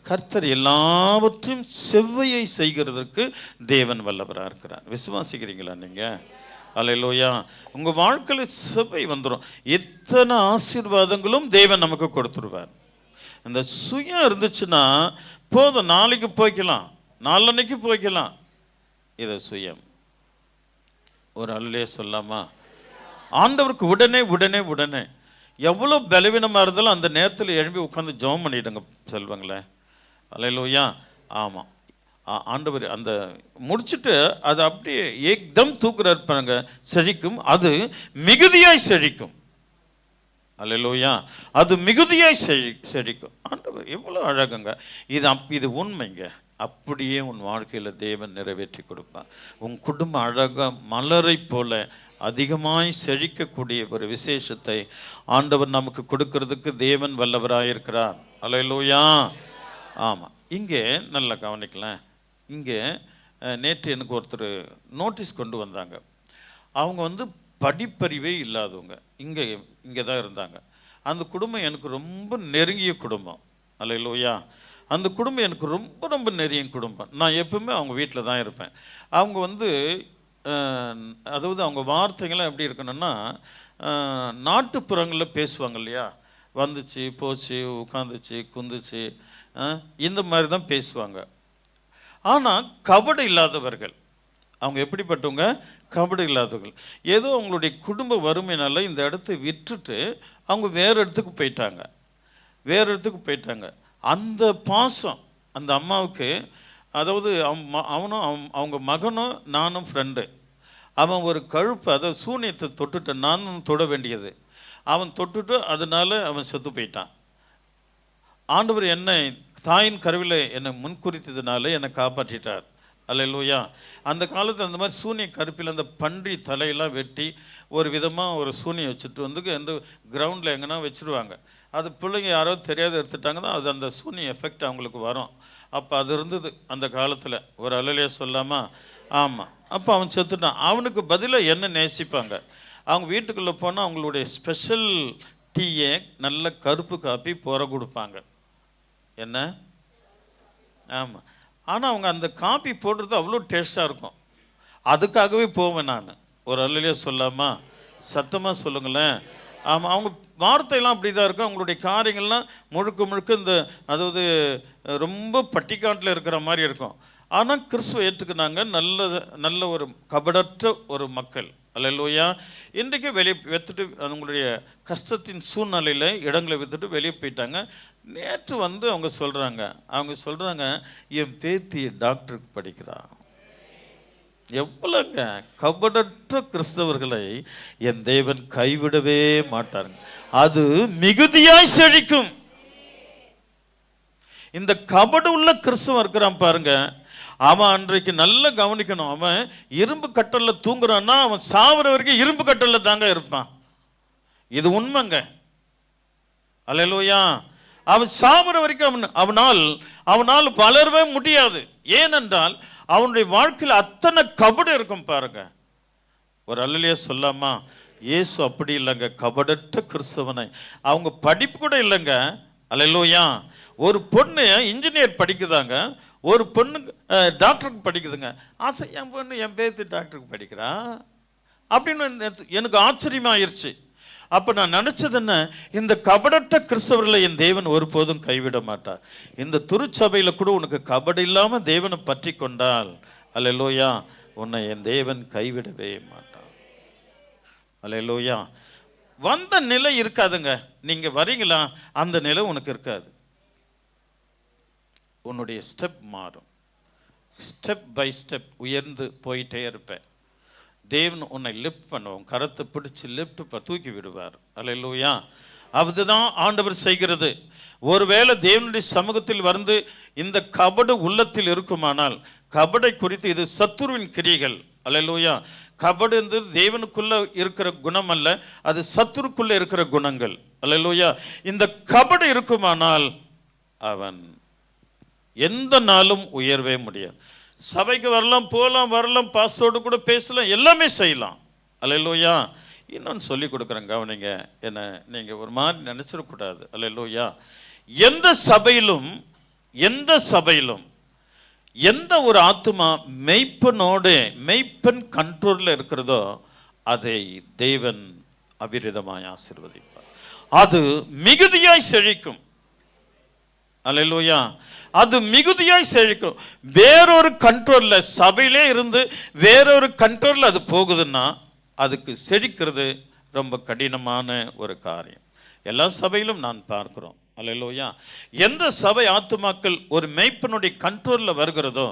கர்த்தர் எல்லாவற்றையும் செவ்வையை செய்கிறதுக்கு தேவன் வல்லவராக இருக்கிறார். விசுவாசிக்கிறீங்களா நீங்கள்? அல்லேலூயா. உங்கள் வாழ்க்கையில் செவ்வை வந்துடும். எத்தனை ஆசீர்வாதங்களும் தேவன் நமக்கு கொடுத்துருவார். இந்த சுயம் இருந்துச்சுன்னா போதும், நாளைக்கு போய்க்கலாம், நாளன்னைக்கு போய்க்கலாம். இதை சுயம். ஒரு அல்லே சொல்லாமா? ஆண்டவருக்கு உடனே உடனே உடனே எவ்வளோ பலவீனமாக இருந்தாலும் அந்த நேரத்தில் எழுப்பி உட்காந்து ஜெபம் பண்ணிவிடுங்க செல்வங்களே. அல்லேலூயா. ஆமாம், ஆண்டவர் அந்த முடிச்சுட்டு அது அப்படியே ஏக்தம் தூக்குறாரு பாருங்க, செழிக்கும். அது மிகுதியாய் செழிக்கும். அல்லேலூயா. அது மிகுதியாய் செழிக்கும். ஆண்டவர் எவ்வளோ அழகுங்க. இது உண்மைங்க. அப்படியே உன் வாழ்க்கையில் தேவன் நிறைவேற்றி கொடுப்பார். உன் குடும்பம் அழகாக மலரை போல அதிகமாய் செழிக்கக்கூடிய ஒரு விசேஷத்தை ஆண்டவர் நமக்கு கொடுக்கறதுக்கு தேவன் வல்லவராயிருக்கிறார். அல்லேலூயா. ஆமாம், இங்கே நல்லா கவனிக்கலாம். இங்கே நேற்று எனக்கு ஒருத்தர் நோட்டீஸ் கொண்டு வந்தாங்க. அவங்க படிப்பறிவே இல்லாதவங்க, இங்கே தான் இருந்தாங்க. அந்த குடும்பம் எனக்கு ரொம்ப நெருங்கிய குடும்பம். அல்லேலூயா. அந்த குடும்பம் எனக்கு ரொம்ப ரொம்ப நெருங்கிய குடும்பம். நான் எப்பவுமே அவங்க வீட்டில் தான் இருப்பேன். அவங்க அதாவது அவங்க வார்த்தைகள்லாம் எப்படி இருக்கணும்னா, நாட்டுப்புறங்களில் பேசுவாங்க இல்லையா, வந்துச்சு போச்சு உட்காந்துச்சு குந்துச்சு, இந்த மாதிரி தான் பேசுவாங்க. ஆனால் கபடு இல்லாதவர்கள். அவங்க எப்படிப்பட்டவங்க? கபடு இல்லாதவர்கள். ஏதோ அவங்களுடைய குடும்ப வறுமையினால இந்த இடத்த விட்டுட்டு அவங்க வேறு இடத்துக்கு போயிட்டாங்க. அந்த பாசம் அந்த அம்மாவுக்கு, அதாவது அவனும் அவங்க மகனும் நானும் ஃப்ரெண்டு. அவன் ஒரு கழுப்பு, அதாவது சூனியத்தை தொட்டுட்டான். நானும் தொட வேண்டியது, அவன் தொட்டுட்டு அதனால அவன் செத்து போயிட்டான். ஆண்டவர் என்னை தாயின் கருவில் என்னை முன்குறித்ததுனால என்னை காப்பாற்றிட்டார். அல்லேலூயா. அந்த காலத்தில் அந்த மாதிரி சூனிய கருப்பில் அந்த பன்றி தலையெல்லாம் வெட்டி ஒரு விதமாக ஒரு சூனியம் வச்சுட்டு எந்த கிரவுண்டில் எங்கன்னா வச்சுருவாங்க. அது பிள்ளைங்க யாராவது தெரியாத எடுத்துட்டாங்கன்னா அது அந்த சூனிய எஃபெக்ட் அவங்களுக்கு வரும். அப்போ அது இருந்தது அந்த காலத்தில். ஒரு அல்லலையே சொல்லாமா? ஆமாம். அப்போ அவன் செத்துட்டான். அவனுக்கு பதிலாக என்ன நேசிப்பாங்க. அவங்க வீட்டுக்குள்ளே போனால் அவங்களுடைய ஸ்பெஷல் டீயை நல்ல கருப்பு காப்பி போற கொடுப்பாங்க. என்ன? ஆமாம். ஆனால் அவங்க அந்த காப்பி போடுறது அவ்வளோ டேஸ்ட்டாக இருக்கும். அதுக்காகவே போவேன் நான். ஒரு அல்லலையே சொல்லாமா? சத்தமாக சொல்லுங்களேன். ஆமாம். அவங்க வார்த்தையெல்லாம் அப்படி தான் இருக்கும். அவங்களுடைய காரியங்கள்லாம் முழுக்க முழுக்க அதாவது ரொம்ப பட்டிக்காட்டில் இருக்கிற மாதிரி இருக்கும். ஆனால் கிறிஸ்துவ ஏற்றுக்கினாங்க. நல்ல ஒரு கபடற்ற ஒரு மக்கள். அல்லேலூயா. இன்றைக்கு வெளியே விற்றுட்டு அவங்களுடைய கஷ்டத்தின் சூழ்நிலையில் இடங்களை விற்றுட்டு வெளியே போயிட்டாங்க. நேற்று அவங்க சொல்கிறாங்க, என் பேத்தி டாக்டருக்கு படிக்கிறான். எவ்வளோங்க கபடற்ற கிறிஸ்தவர்களை என் தேவன் கைவிடவே மாட்டாருங்க. அது மிகுதியாய் செழிக்கும். இந்த கபடு உள்ள கிறிஸ்தவன் இருக்கிறான் பாருங்க, அவன் அன்றைக்கு நல்லா கவனிக்கணும். அவன் இரும்பு கட்டல்ல தூங்குறான்னா அவன் சாவர வரைக்கும் இரும்பு கட்டல்ல தாங்க இருப்பான். இது உண்மைங்க. அல்லேலூயா. அவன் சாவர வரைக்கும் அவனால் வளரவே முடியாது. ஏனென்றால் அவனுடைய வாழ்க்கையில் அத்தனை கபடு இருக்கும் பாருங்க. ஒரு அல்லேலூயா சொல்லாமா? இயேசு அப்படி இல்லைங்க, கபடற்ற கிறிஸ்தவனை. அவங்க படிப்பு கூட இல்லைங்க. அல்லேலூயா. ஒரு பொண்ணு இன்ஜினியர் படிக்குதாங்க, ஒரு பொண்ணு டாக்டருக்கு படிக்குதுங்க. ஆசை, என் பொண்ணு என் பேர்த்து டாக்டருக்கு படிக்கிறா அப்படின்னு எனக்கு ஆச்சரியமாயிருச்சு. அப்போ நான் நினச்சது என்ன, இந்த கபடற்ற கிறிஸ்தவர்களை என் தேவன் ஒருபோதும் கைவிட மாட்டார். இந்த திருச்சபையில் கூட உனக்கு கபடு இல்லாமல் தேவனை பற்றி கொண்டால், அல்லேலூயா, உன்னை என் தேவன் கைவிடவே மாட்டார். அல்லேலூயா. வந்த நிலை இருக்காதுங்க. நீங்கள் வரீங்களா, அந்த நிலை உனக்கு இருக்காது. உன்னுடைய ஸ்டெப் மாறும். ஸ்டெப் பை ஸ்டெப் உயர்ந்து போயிட்டே இருப்பேன். தேவன் உன்னை லிஃப்ட் பண்ணுவோம், கரத்தை பிடிச்சி லிஃப்ட் தூக்கி விடுவார். அல்லேலூயா. அதுதான் ஆண்டவர் செய்கிறது. ஒருவேளை தேவனுடைய சமூகத்தில் வந்து இந்த கபடு உள்ளத்தில் இருக்குமானால், கபடை குறித்து இது சத்துருவின் கிரிகள். அல்லேலூயா. கபடு என்பது தேவனுக்குள்ள இருக்கிற குணம் அல்ல, அது சத்துருக்குள்ள இருக்கிற குணங்கள். அல்லேலூயா. இந்த கபடு இருக்குமானால் அவன் எந்த நாளும் உயர்வே முடியாது. சபைக்கு வரலாம், போகலாம், வரலாம், பாஸ்டோடு கூட பேசலாம், எல்லாமே செய்யலாம். அல்லேலூயா. இன்னொன்று சொல்லி கொடுக்குறேன், கவனிங்க. என்ன நீங்கள் ஒரு மாதிரி நினச்சிடக்கூடாது. அல்லேலூயா. எந்த சபையிலும் எந்த ஒரு ஆத்துமா மெய்ப்பனோடு மெய்ப்பன் கண்ட்ரோலில் இருக்கிறதோ அதை தேவன் அபிரிதமாய் ஆசீர்வதிப்பார். அது மிகுதியாய் செழிக்கும். அல்லேலூயா. அது மிகுதியாய் செழிக்கும். வேறொரு கண்ட்ரோல்ல, சபையிலே இருந்து வேறொரு கண்ட்ரோல்ல அது போகுதுன்னா அதுக்கு செழிக்கிறது ரொம்ப கடினமான ஒரு காரியம். எல்லா சபையிலும் நான் பார்க்கிறோம். அல்லேலூயா. எந்த சபை ஆத்துமாக்கள் ஒரு மெய்ப்பனுடைய கண்ட்ரோல்ல வருகிறதோ,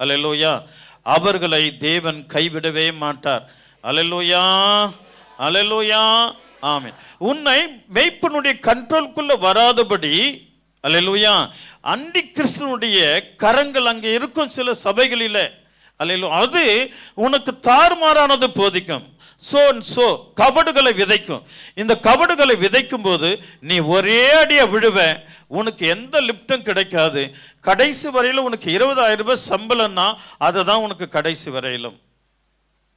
அல்லேலூயா, அவர்களை தேவன் கைவிடவே மாட்டார். அல்லேலூயா. அல்லேலூயா. ஆமென். உன்னை மெய்ப்பனுடைய கண்ட்ரோலுக்குள்ள வராதபடி, அல்லேலூயா, அண்டி கிறிஸ்துவனுடைய கரங்கள் அங்கே இருக்கும் சில சபைகளிலே. அல்லேலூயா. அது உனக்கு தாறுமாறானது போதிக்கும். சோ கபடுகளை விதைக்கும். இந்த கபடுகளை விதைக்கும் போது நீ ஒரே அடியா விழுவ. உனக்கு எந்த லிப்டும் கிடைக்காது. கடைசி வரையில உனக்கு 20,000 ரூபாய் சம்பளம்னா அதை தான் உனக்கு கடைசி வரையிலும்.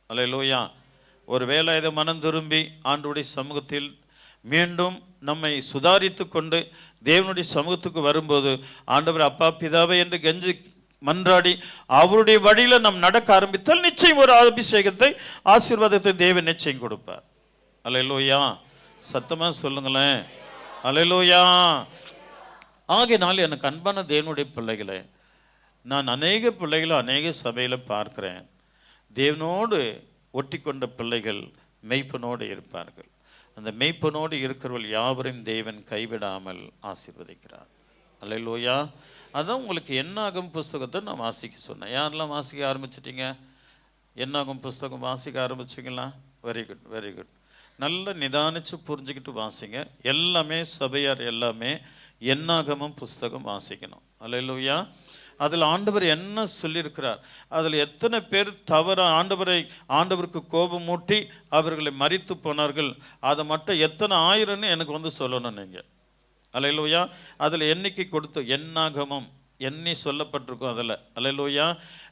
அல்லேலூயா. ஒரு வேளை இதை மனம் திரும்பி ஆண்டவருடைய சமூகத்தில் மீண்டும் நம்மை சுதாரித்து கொண்டு தேவனுடைய சமூகத்துக்கு வரும்போது, ஆண்டவர் அப்பா பிதாவே என்று கெஞ்சி மன்றாடி அவருடைய வழியில நாம் நடக்க ஆரம்பித்தால் நிச்சயம் ஒரு அபிஷேகத்தை, ஆசீர்வாதத்தை தேவன் நிச்சயம் கொடுப்பார். அல்லேலூயா. சத்தமா சொல்லுங்களேன். அல்லேலூயா. ஆகையினால் எனக்கு அன்பான தேவனுடைய பிள்ளைகளே, நான் அநேக பிள்ளைகளை அநேக சபையில பார்க்கிறேன். தேவனோடு ஒட்டி கொண்ட பிள்ளைகள் மெய்ப்பனோடு இருப்பார்கள். அந்த மெய்ப்பனோடு இருக்கிறவர்கள் யாவரையும் தேவன் கைவிடாமல் ஆசீர்வதிக்கிறார். அல்லேலூயா. அதான் உங்களுக்கு என்னாகும் புஸ்தகத்தை நான் வாசிக்க சொன்னேன். யாரெல்லாம் வாசிக்க ஆரம்பிச்சிட்டிங்க? என்னாகும் புஸ்தகம் வாசிக்க ஆரம்பிச்சிங்களா? Very good, very good. நல்லா நிதானிச்சு புரிஞ்சுக்கிட்டு வாசிங்க. எல்லாமே சபையார் எல்லாமே என்னாகமும் புஸ்தகம் வாசிக்கணும். அல்லேலூயா. அதில் ஆண்டவர் என்ன சொல்லியிருக்கிறார், அதில் எத்தனை பேர் தவற ஆண்டவருக்கு கோபம் மூட்டி அவர்களை மரித்து போனார்கள், அதை மட்டும் எத்தனை ஆயிரம்னு எனக்கு வந்து சொல்லணும் நீங்கள். அல்லேலூயா. அதில் எண்ணிக்கை கொடுத்து என்னாகமம் எண்ணி சொல்லப்பட்டிருக்கும் அதில். அல்லேலூயா.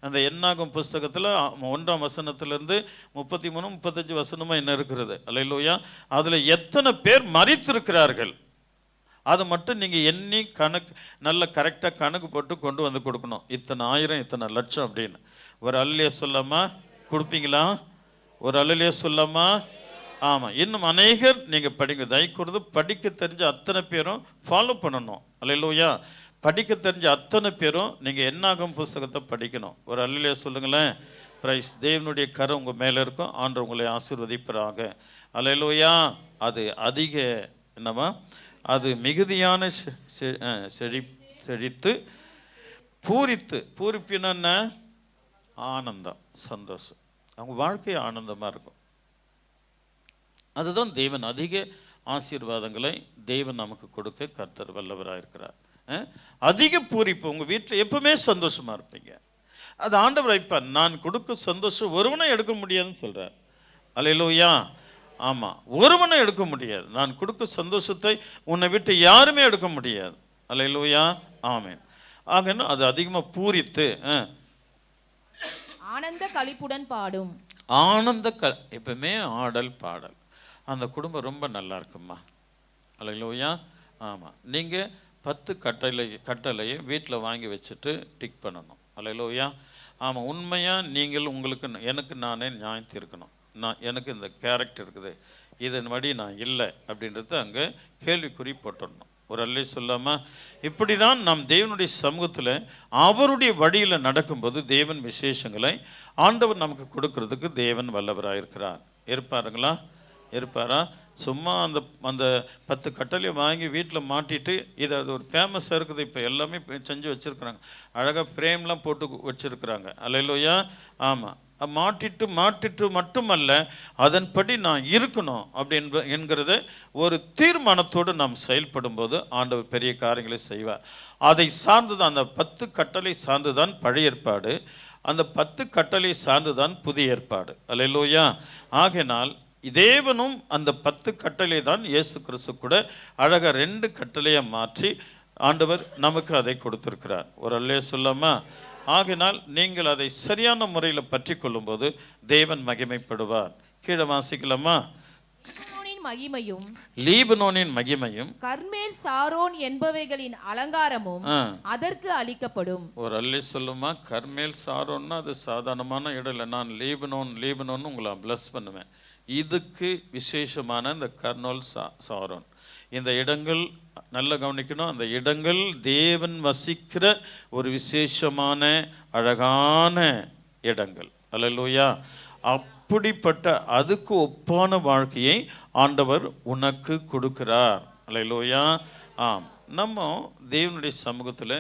அந்த என்னாகும் புஸ்தகத்தில் 1ஆம் வசனத்திலிருந்து 33, 35 வசனமாக என்ன இருக்கிறது. அல்லேலூயா. அதில் எத்தனை பேர் மரித்திருக்கிறார்கள் அதை மட்டும் நீங்கள் எண்ணி கணக்கு நல்ல கரெக்டாக கணக்கு போட்டு கொண்டு வந்து கொடுக்கணும். இத்தனை ஆயிரம், இத்தனை லட்சம் அப்படின்னு. ஒரு அல்லேலூயா சொல்லாமா? கொடுப்பீங்களா? ஒரு அல்லேலூயா சொல்லாமா? ஆமாம். இன்னும் அநேகர் நீங்கள் படிங்க. தயவுக்கூர்ந்து படிக்க தெரிஞ்ச அத்தனை பேரும் ஃபாலோ பண்ணணும். அல்லேலூயா. படிக்க தெரிஞ்ச அத்தனை பேரும் நீங்கள் என்னாகும் புஸ்தகத்தை படிக்கணும். ஒரு அல்லேலூயா சொல்லுங்களேன். பிரைஸ். தேவனுடைய கரம் உங்கள் மேலே இருக்கும். ஆண்டவர் உங்களை ஆசீர்வதிப்பராக. அல்லேலூயா. அது அதிக என்னவா, அது மிகுதியான செழித்து பூரித்து. பூரிப்பின என்ன? ஆனந்தம், சந்தோஷம். அவங்க வாழ்க்கை ஆனந்தமாக இருக்கும். அதுதான் தேவன் அதிக ஆசீர்வாதங்களை தேவன் நமக்கு கொடுக்க கர்த்தர் வல்லவராக இருக்கிறார். அதிக பூரிப்பு. உங்கள் வீட்டில் எப்பவுமே சந்தோஷமாக இருப்பீங்க. அது ஆண்டவர் வைப்பார். நான் கொடுக்க சந்தோஷம் ஒருவனை எடுக்க முடியாதுன்னு சொல்கிறார். அல்லேலூயா. ஆமாம், ஒருவனை எடுக்க முடியாது. நான் கொடுக்க சந்தோஷத்தை உன்னை விட்டு யாருமே எடுக்க முடியாது. அல்லேலூயா. ஆமென். ஆகனா அது அதிகமாக பூரித்து ஆனந்த களிப்புடன் பாடும். ஆனந்த எப்பவுமே ஆடல் பாடல், அந்த குடும்பம் ரொம்ப நல்லா இருக்குமா. அல்லேலூயா. ஆமாம், நீங்கள் 10 கட்டளையை வீட்டில் வாங்கி வச்சுட்டு டிக் பண்ணணும். அல்லேலூயா. ஆமாம், உண்மையாக நீங்கள் உங்களுக்கு எனக்கு நானே நியாயம் தீர்க்கணும். எனக்கு இந்த கேரக்டர் இருக்குது, இதன்படி நான் இல்லை அப்படின்றது அங்கே கேள்விக்குறி போட்டுடணும். ஒரு அல்லே சொல்லாமல் இப்படி தான் நாம் தேவனுடைய சமூகத்தில் அவருடைய வழியில் நடக்கும்போது தேவன் விசேஷங்களை ஆண்டவர் நமக்கு கொடுக்கறதுக்கு தேவன் வல்லவராக இருக்கிறார். இருப்பாருங்களா? இருப்பாரா? சும்மா அந்த அந்த 10 கட்டளையை வாங்கி வீட்டில் மாட்டிட்டு இது அது ஒரு ஃபேமஸாக இருக்குது. இப்போ எல்லாமே செஞ்சு வச்சுருக்குறாங்க, அழகாக ஃப்ரேம்லாம் போட்டு வச்சுருக்குறாங்க. அல்லேலூயா. ஆமாம், மாட்டிட்டு மட்டுமல்ல, அதன்படி நான் இருக்கணும் அப்படி என்கிறத ஒரு தீர்மானத்தோடு நாம் செயல்படும் போது ஆண்டவர் பெரிய காரியங்களை செய்வார். அதை சார்ந்துதான், அந்த 10 கட்டளை சார்ந்துதான் பழைய ஏற்பாடு, அந்த 10 கட்டளை சார்ந்துதான் புதிய ஏற்பாடு. அல்லேலூயா. ஆகையினால் தேவனும் அந்த 10 கட்டளை தான் இயேசு கிறிஸ்து கூட அழகாக 2 கட்டளையை மாற்றி ஆண்டவர் நமக்கு அதை கொடுத்திருக்கிறார். ஒரு அல்லே சொல்லாமா. ஆகினால் நீங்கள் அதை சரியான முறையில் பற்றி கொள்ளும்போது தேவன் மகிமைப்படுவார். கீழே வாசிக்கலாமா? லீபனோனின் மகிமையும் கர்மேல் சாரோன் என்பவைகளின் அலங்காரமும் அதற்கு அளிக்கப்படும். ஒரு அல்லே சொல்லுமா. கர்மேல் சாரோன்னா அது சாதாரணமான இடம் இல்லை. நான் லீபனோன் உங்களை பிளஸ் பண்ணுவேன். இதுக்கு விசேஷமான இந்த கர்னோல் சாரோன், இந்த இடங்கள் நல்ல கவனிக்கணும். அந்த இடங்கள் தேவன் வசிக்கிற ஒரு விசேஷமான அழகான இடங்கள். அல்லேலூயா. அப்படிப்பட்ட அதுக்கு ஒப்பான வாழ்க்கையை ஆண்டவர் உனக்கு கொடுக்கிறார். அல்லேலூயா. ஆம், நம்ம தேவனுடைய சமூகத்தில்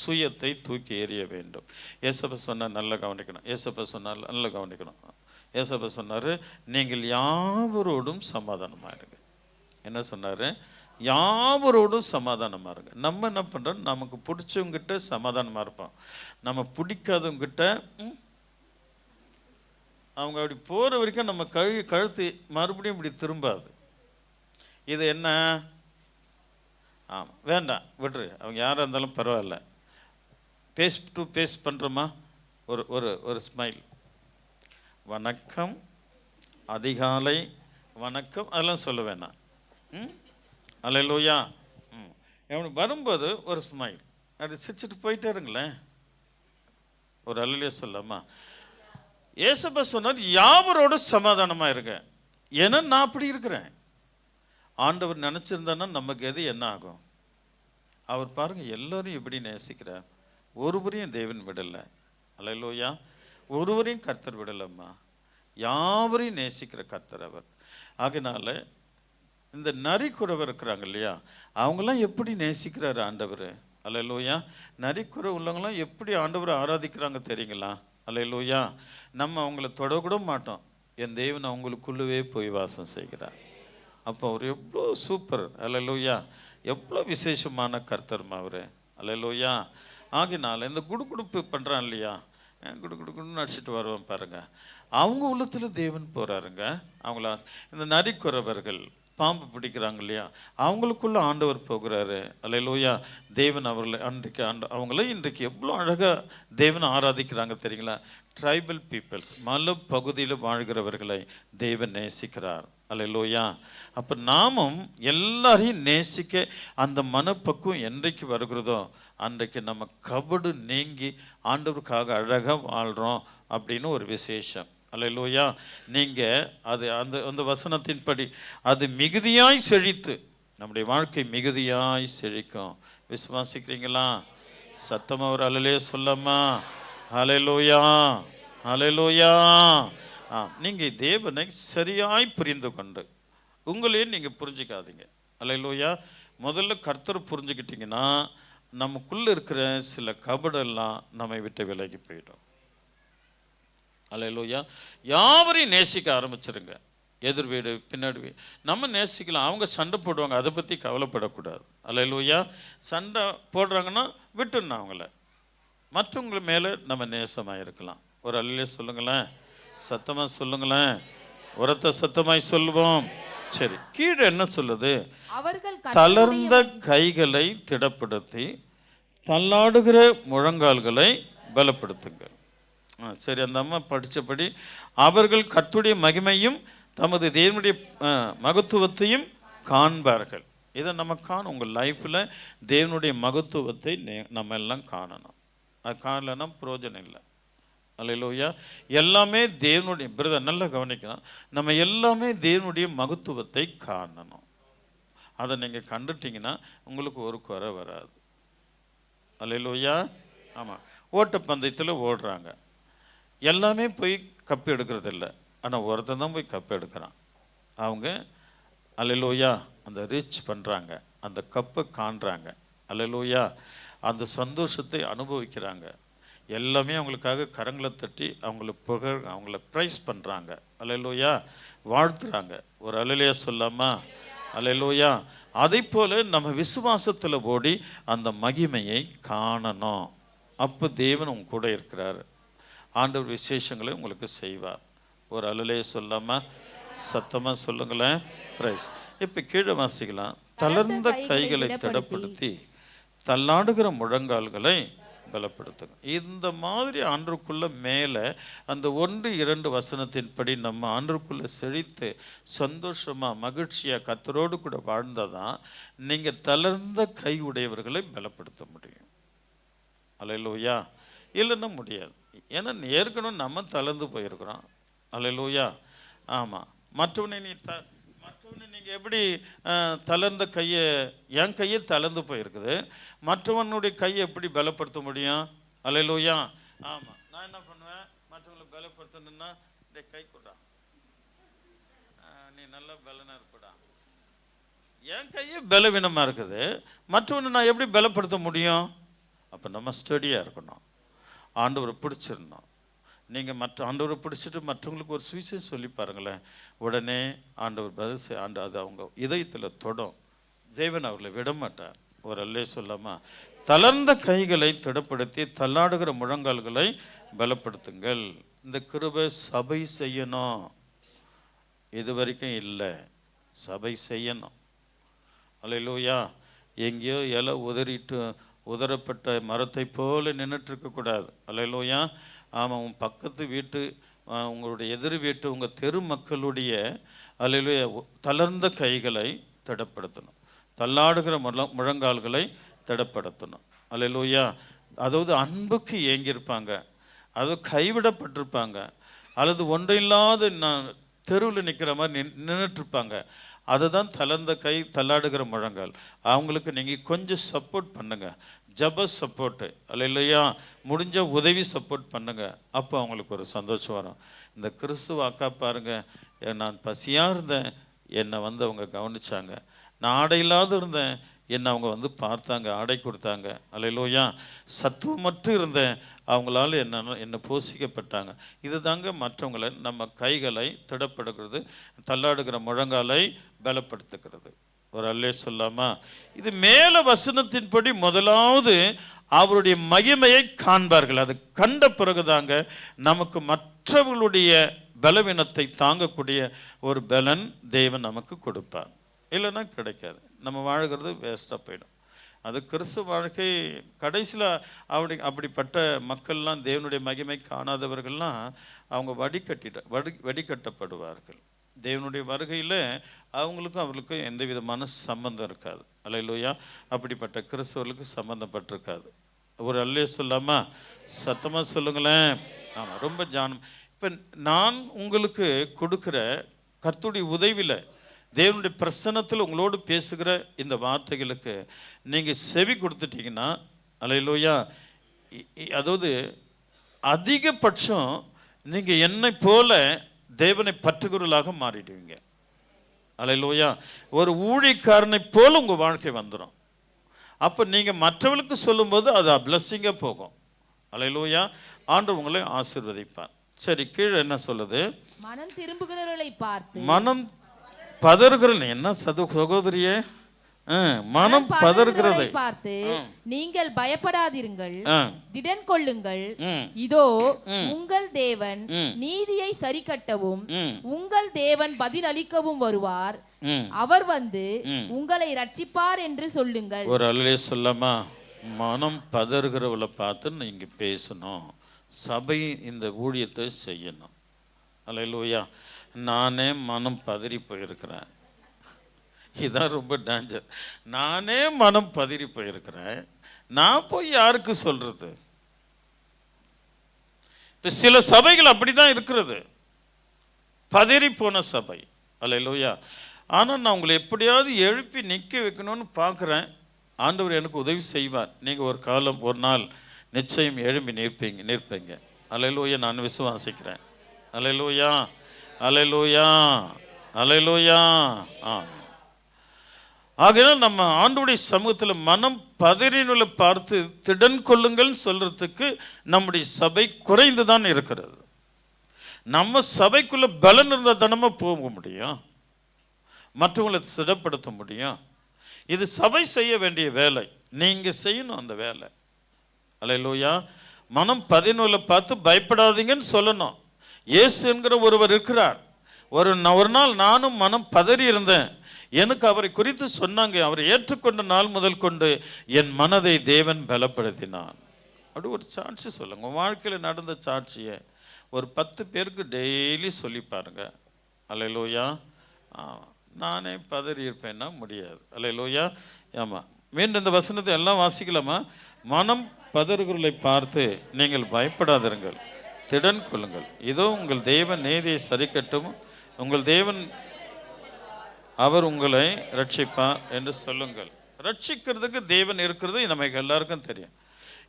சுயத்தை தூக்கி எறிய வேண்டும். ஏசப்பா சொன்னார், நல்லா கவனிக்கணும். ஏசப்பா சொன்னார், நல்லா கவனிக்கணும். ஏசப்பா சொன்னார், நீங்கள் யாவரோடும் சமாதானமாக இருங்க. என்ன சொன்னார்? யாவரோடும் சமாதானமாக இருங்க. நம்ம என்ன பண்ணுறோம்? நமக்கு பிடிச்சவங்கிட்ட சமாதானமாக இருப்போம், நம்ம பிடிக்காதவங்கிட்ட அவங்க அப்படி போகிற வரைக்கும் நம்ம கழுத்து மறுபடியும் இப்படி திரும்பாது. இது என்ன? ஆமாம், வேண்டாம், விட்டுரு, அவங்க யாராக இருந்தாலும் பரவாயில்ல. பேஸ் டு பேஸ் பண்ணுறோமா? ஒரு ஒரு ஒரு ஸ்மைல், வணக்கம், அதிகாலை வணக்கம், அதெல்லாம் சொல்ல வேணாம். அல்லேலூயா. எவனு வரும்போது ஒரு ஸ்மைல், அப்படி சிரிச்சுட்டு போயிட்டே இருங்களேன். ஒரு அல்லேலூயா சொல்லாமா? ஏசப்பா சொன்னார், யாவரோடு சமாதானமாக இருங்க. ஏன்னா நான் அப்படி இருக்கிறேன். ஆண்டவர் நினச்சிருந்தானா நமக்கு எது என்ன ஆகும்? அவர் பாருங்க எல்லாரையும் எப்படி நேசிக்கிறார். ஒருவரையும் தேவன் விடலை. அல்லேலூயா. ஒருவரையும் கர்த்தர் விடலம்மா. யாவரையும் நேசிக்கிற கர்த்தர் அவர். ஆகினால இந்த நரிக்குறவர் இருக்கிறாங்க இல்லையா, அவங்களாம் எப்படி நேசிக்கிறாரு ஆண்டவர். அல்லேலூயா. நரிக்குறை உள்ளவங்களாம் எப்படி ஆண்டவரை ஆராதிக்கிறாங்க தெரியுங்களா? அல்லேலூயா. நம்ம அவங்கள தொடக்கூட மாட்டோம். என் தேவன் அவங்களுக்குள்ளவே போய் வாசம் செய்கிறார். அப்போ அவர் எவ்வளோ சூப்பர். அல்லேலூயா. எவ்வளோ விசேஷமான கர்த்தர்மா அவர். அல்லேலூயா. ஆகினால இந்த குடுகுடுப்பு பண்ணுறான் இல்லையா, குடுகுடுன்னு அடிச்சுட்டு வருவேன் பாருங்க, அவங்க உள்ளத்தில் தேவன் போகிறாருங்க. அவங்கள இந்த நரிக்குறவர்கள் பாம்பு பிடிக்கிறாங்க இல்லையா, அவங்களுக்குள்ள ஆண்டவர் போகிறாரு. அல்லேலூயா. தேவன் அவர்களை அன்றைக்கு அவங்கள இன்றைக்கு எவ்வளோ அழகாக தேவனை ஆராதிக்கிறாங்க தெரியுங்களா? ட்ரைபல் பீப்புள்ஸ், மலை பகுதியில் வாழ்கிறவர்களை தேவன் நேசிக்கிறார். அல்லேலூயா. அப்போ நாமும் எல்லாரையும் நேசிக்க அந்த மனப்பக்குவம் என்றைக்கு வருகிறதோ அன்றைக்கு நம்ம கபடு நீங்கி ஆண்டவருக்காக அழகாக வாழ்கிறோம் அப்படின்னு ஒரு விசேஷம். அல்லேலூயா. நீங்கள் அது அந்த அந்த வசனத்தின்படி அது மிகுதியாய் செழித்து நம்முடைய வாழ்க்கை மிகுதியாய் செழிக்கும். விசுவாசிக்கிறீங்களா? சத்தமாக ஒரு அல்லேலூயா சொல்லாமா? அல்லேலூயா. அல்லேலூயா. நீங்கள் தேவனை சரியாய் புரிந்து கொண்டு உங்களையும் நீங்கள் புரிஞ்சிக்காதீங்க. அல்லேலூயா. முதல்ல கர்த்தர் புரிஞ்சுக்கிட்டீங்கன்னா நமக்குள்ளே இருக்கிற சில கபடெல்லாம் நம்மை விட்டு விலகி போயிடும். அல்லேலூயா. யாவரையும் நேசிக்க ஆரம்பிச்சிருங்க. எதிர் வீடு பின்னாடி வீடு நம்ம நேசிக்கலாம். அவங்க சண்டை போடுவாங்க, அதை பற்றி கவலைப்படக்கூடாது. அல்லேலூயா. சண்டை போடுறாங்கன்னா விட்டுடணும் அவங்கள. மற்றவங்க மேலே நம்ம நேசமாக இருக்கலாம். ஒரு அல்லேலூயா சொல்லுங்களேன், சத்தமாக சொல்லுங்களேன், உரத்த சத்தமாய் சொல்லுவோம். சரி, கீழே என்ன சொல்லுது? தளர்ந்த கைகளை திடப்படுத்தி தள்ளாடுகிற முழங்கால்களை பலப்படுத்துங்கள். சரி, அந்த அம்மா படித்தபடி அவர்கள் கர்த்தருடைய மகிமையும் தமது தேவனுடைய மகத்துவத்தையும் காண்பார்கள். இதை நம்ம காணும். உங்கள் லைஃப்பில் தேவனுடைய மகத்துவத்தை நம்ம எல்லாம் காணணும். அது காணலைன்னா பிரயோஜனம் இல்லை. அல்லேலூயா. எல்லாமே தேவனுடைய, பிரதர் நல்லா கவனிக்கணும், நம்ம எல்லாமே தேவனுடைய மகத்துவத்தை காணணும். அதை நீங்கள் கண்டுட்டிங்கன்னா உங்களுக்கு ஒரு குறை வராது. அல்லேலூயா. ஆமாம், ஓட்டப்பந்தயத்தில் ஓடுறாங்க, எல்லாமே போய் கப்பு எடுக்கிறது இல்லை, ஆனால் ஒருத்தன் தான் போய் கப்பு எடுக்கிறான். அவங்க அல்லேலூயா அந்த ரீச் பண்ணுறாங்க, அந்த கப்பை காண்றாங்க. அல்லேலூயா. அந்த சந்தோஷத்தை அனுபவிக்கிறாங்க. எல்லாமே அவங்களுக்காக கரங்களை தட்டி அவங்கள ப்ரைஸ் பண்ணுறாங்க. அல்லேலூயா. வாழ்த்துறாங்க. ஒரு அல்லேலூயா சொல்லாமா? அல்லேலூயா. அதை போல் நம்ம விசுவாசத்தில் ஓடி அந்த மகிமையை காணணும். அப்போ தேவன் உங்க கூட இருக்கிறார். ஆண்டவர் விசேஷங்களை உங்களுக்கு செய்வார். ஒரு அல்லேலூயா சொல்லாமா? சத்தமாக சொல்லுங்களேன். ப்ரைஸ். இப்போ கீழே வாசிக்கலாம். தளர்ந்த கைகளை திடப்படுத்தி தள்ளாடுகிற முழங்கால்களை பலப்படுத்துங்க. இந்த மாதிரி ஆண்டருக்குள்ள மேலே அந்த 1-2 வசனத்தின்படி நம்ம ஆண்டருக்குள்ள செழித்து சந்தோஷமாக மகிழ்ச்சியாக கர்த்தரோடு கூட வாழ்ந்தாதான் நீங்கள் தளர்ந்த கை உடையவர்களை பலப்படுத்த முடியும். அல்லேலூயா. இல்லைன்னா முடியாது. ஏன்னா ஏற்கனவே நம்ம தளர்ந்து போயிருக்கிறோம். அல்லேலூயா. ஆமாம். மற்றவனை நீங்கள் எப்படி தளர்ந்த கையை, என் கையை தளர்ந்து போயிருக்குது, மற்றவனுடைய கையை எப்படி பலப்படுத்த முடியும்? அல்லேலூயா. ஆமாம். நான் என்ன பண்ணுவேன், மற்றவங்களை பலப்படுத்தணுன்னா கை கூடா, நீ நல்லா பலனாக இருப்படா. என் கையை பலவீனமாக இருக்குது, மற்றவனை நான் எப்படி பலப்படுத்த முடியும்? அப்போ நம்ம ஸ்டடியாக இருக்கணும், ஆண்டவரை பிடிச்சிடணும். நீங்கள் ஆண்டவரை பிடிச்சிட்டு மற்றவங்களுக்கு ஒரு சுவிசேஷம் சொல்லி பாருங்களேன், உடனே ஆண்டவர் பதில் அது அவங்க இதயத்தில் தொடும். தேவன் அவர்களை விடமாட்டார். ஒரு அல்லே சொல்லாமா? தளர்ந்த கைகளை திடப்படுத்தி தள்ளாடுகிற முழங்கால்களை பலப்படுத்துங்கள். இந்த கிருபை சபை செய்யணும். இது வரைக்கும் இல்லை, சபை செய்யணும். அல்லேலூயா. எங்கேயோ இலை உதறப்பட்ட மரத்தை போல நின்றுட்டு இருக்கக்கூடாது. அல்லேலூயா. ஆமாம், உன் பக்கத்து வீட்டு, உங்களுடைய எதிர் வீட்டு, உங்கள் தெரு மக்களுடைய அல்லேலூயா தளர்ந்த கைகளை திடப்படுத்தணும், தள்ளாடுகிற முழங்கால்களை திடப்படுத்தணும். அல்லேலூயா. அதாவது அன்புக்கு ஏங்கியிருப்பாங்க, அது கைவிடப்பட்டிருப்பாங்க, அல்லது ஒன்றில்லாத தெருவில் நிற்கிற மாதிரி நின்றுட்டுருப்பாங்க. அதுதான் தளர்ந்த கை, தள்ளாடுகிற முழங்கால். அவங்களுக்கு நீங்கள் கொஞ்சம் சப்போர்ட் பண்ணுங்கள், ஜப சப்போர்ட்டு. அல்லேலூயா. முடிஞ்ச உதவி சப்போர்ட் பண்ணுங்கள். அப்போ அவங்களுக்கு ஒரு சந்தோஷம் வரும். இந்த கிறிஸ்துவ அக்கா பாருங்க, நான் பசியாக இருந்தேன், என்னை அவங்க கவனிச்சாங்க. நான் ஆடை இல்லாத இருந்தேன், என்னை அவங்க பார்த்தாங்க, ஆடை கொடுத்தாங்க. அல்லேலூயா. சத்துவமற்று இருந்தேன், அவங்களால என்னை போஷிக்கப்பட்டாங்க. இது தாங்க மற்றவங்களை நம்ம கைகளை திடப்படுகிறது, தள்ளாடுகிற முழங்காலை பலப்படுத்துகிறது. ஒரு அல்லே சொல்லாமா? இது மேல வசனத்தின்படி முதலாவது அவருடைய மகிமையை காண்பார்கள். அது கண்ட பிறகுதாங்க நமக்கு மற்றவர்களுடைய பலவீனத்தை தாங்கக்கூடிய ஒரு பலன் தேவன் நமக்கு கொடுப்பார். இல்லைன்னா கிடைக்காது. நம்ம வாழ்கிறது வேஸ்ட்டாக போயிடும். அது கிறிஸ்துவ வாழ்க்கை கடைசியில் அப்படிப்பட்ட மக்கள்லாம், தேவனுடைய மகிமை காணாதவர்கள்லாம் அவங்க வடிகட்டப்படுவார்கள். தேவனுடைய வருகையில் அவர்களுக்கும் எந்த விதமான சம்பந்தம் இருக்காது. அல்லேலூயா. அப்படிப்பட்ட கிறிஸ்தவர்களுக்கு சம்பந்தப்பட்டிருக்காது. ஒரு அல்லே சொல்லாமா? சத்தமாக சொல்லுங்களேன். ஆமாம், ரொம்ப ஜானம். இப்போ நான் உங்களுக்கு கொடுக்குற கர்த்தருடைய உதவியில், தேவனுடைய பிரசன்னத்தில் உங்களோடு பேசுகிற இந்த வார்த்தைகளுக்கு நீங்கள் செவி கொடுத்துட்டீங்கன்னா, அல்லேலூயா, அதாவது அதிகபட்சம் நீங்கள் என்னை போல தேவனை பற்றுகிறவர்களாக மாறிடுவீங்க. அல்லேலூயா. ஒரு ஊழியக்காரனை போல உங்கள் வாழ்க்கை வந்துடும். அப்போ நீங்கள் மற்றவர்களுக்கு சொல்லும்போது அது பிளஸ்ஸிங்காக போகும். அல்லேலூயா. ஆண்டவர் உங்களை ஆசீர்வதிப்பார். சரி, கீழே என்ன சொல்லுது? மனம் திரும்புகிறவர்களை பார்த்து, மனம் பதறுகிற, என்ன சகோதரியே, மனம் பதறுகிறதை பார்த்து நீங்கள் பயப்படாதிருங்கள், திடன் கொள்ளுங்கள், இதோ உங்கள் தேவன் நீதியை சரிக்கட்டவும் உங்கள் தேவன் பதில் அளிக்கவும் வருவார், அவர் உங்களை ரட்சிப்பார் என்று சொல்லுங்கள். ஒரு அல்லே சொல்லாமா? மனம் பதறுகிறவளை பார்த்து நீங்க பேசணும், சபை இந்த ஊழியத்தை செய்யணும். அல்லேலூயா. நானே மனம் பதறி போயிருக்கிறேன். இதுதான் ரொம்ப டேஞ்சர். நானே மனம் பதறி போயிருக்கிறேன், நான் போய் யாருக்கு சொல்றது? இப்போ சில சபைகள் அப்படிதான் இருக்கிறது, பதறி போன சபை. அல்லேலூயா. ஆனால் நான் உங்களை எப்படியாவது எழுப்பி நிற்க வைக்கணும்னு பார்க்குறேன். ஆண்டவர் எனக்கு உதவி செய்வார். நீங்கள் ஒரு காலம் ஒரு நாள் நிச்சயம் எழும்பி நிற்பீங்க. அல்லேலூயா. நான் விசுவாசிக்கிறேன். அல்லேலூயா, அல்லேலூயா, அல்லேலூயா. ஆகையால் நம்ம ஆண்டவருடைய சமூகத்தில் மனம் பதறினுள்ள பார்த்து திடன் கொள்ளுங்கள் சொல்றதுக்கு நம்முடைய சபை குறைந்து தான் இருக்கிறது. நம்ம சபைக்குள்ள பலன் இருந்தால் தானே போக முடியும், மற்றவங்களை திடப்படுத்த முடியும். இது சபை செய்ய வேண்டிய வேலை, நீங்க செய்யணும் அந்த வேலை. அல்லேலூயா. மனம் பதினொன்றுல பார்த்து பயப்படாதீங்கன்னு சொல்லணும். இயேசு என்கிற ஒருவர் இருக்கிறார். ஒரு நாள் நானும் மனம் பதறி இருந்தேன். எனக்கு அவரை குறித்து சொன்னாங்க. அவரை ஏற்றுக்கொண்ட நாள் முதல் கொண்டு என் மனதை தேவன் பலப்படுத்தினான். அப்படி ஒரு சாட்சி சொல்லுங்க. உங்கள் வாழ்க்கையில் நடந்த சாட்சியை ஒரு 10 பேருக்கு டெய்லி சொல்லி பாருங்க. அல்லேலூயா. நானே பதறி இருப்பேன்னா முடியாது. அல்லேலூயா. ஆமாம். மீண்டும் இந்த வசனத்தை எல்லாம் வாசிக்கலாமா? மனம் பதறுகளை பார்த்து நீங்கள் பயப்படாதிருங்கள், திடன் கொள்ளுங்கள். இதோ உங்கள் தேவன் நீதியை சரிக்கட்டும், உங்கள் தேவன் அவர் உங்களை ரட்சிப்பார் என்று சொல்லுங்கள். ரட்சிக்கிறதுக்கு தேவன் இருக்கிறது நமக்கு எல்லாருக்கும் தெரியும்.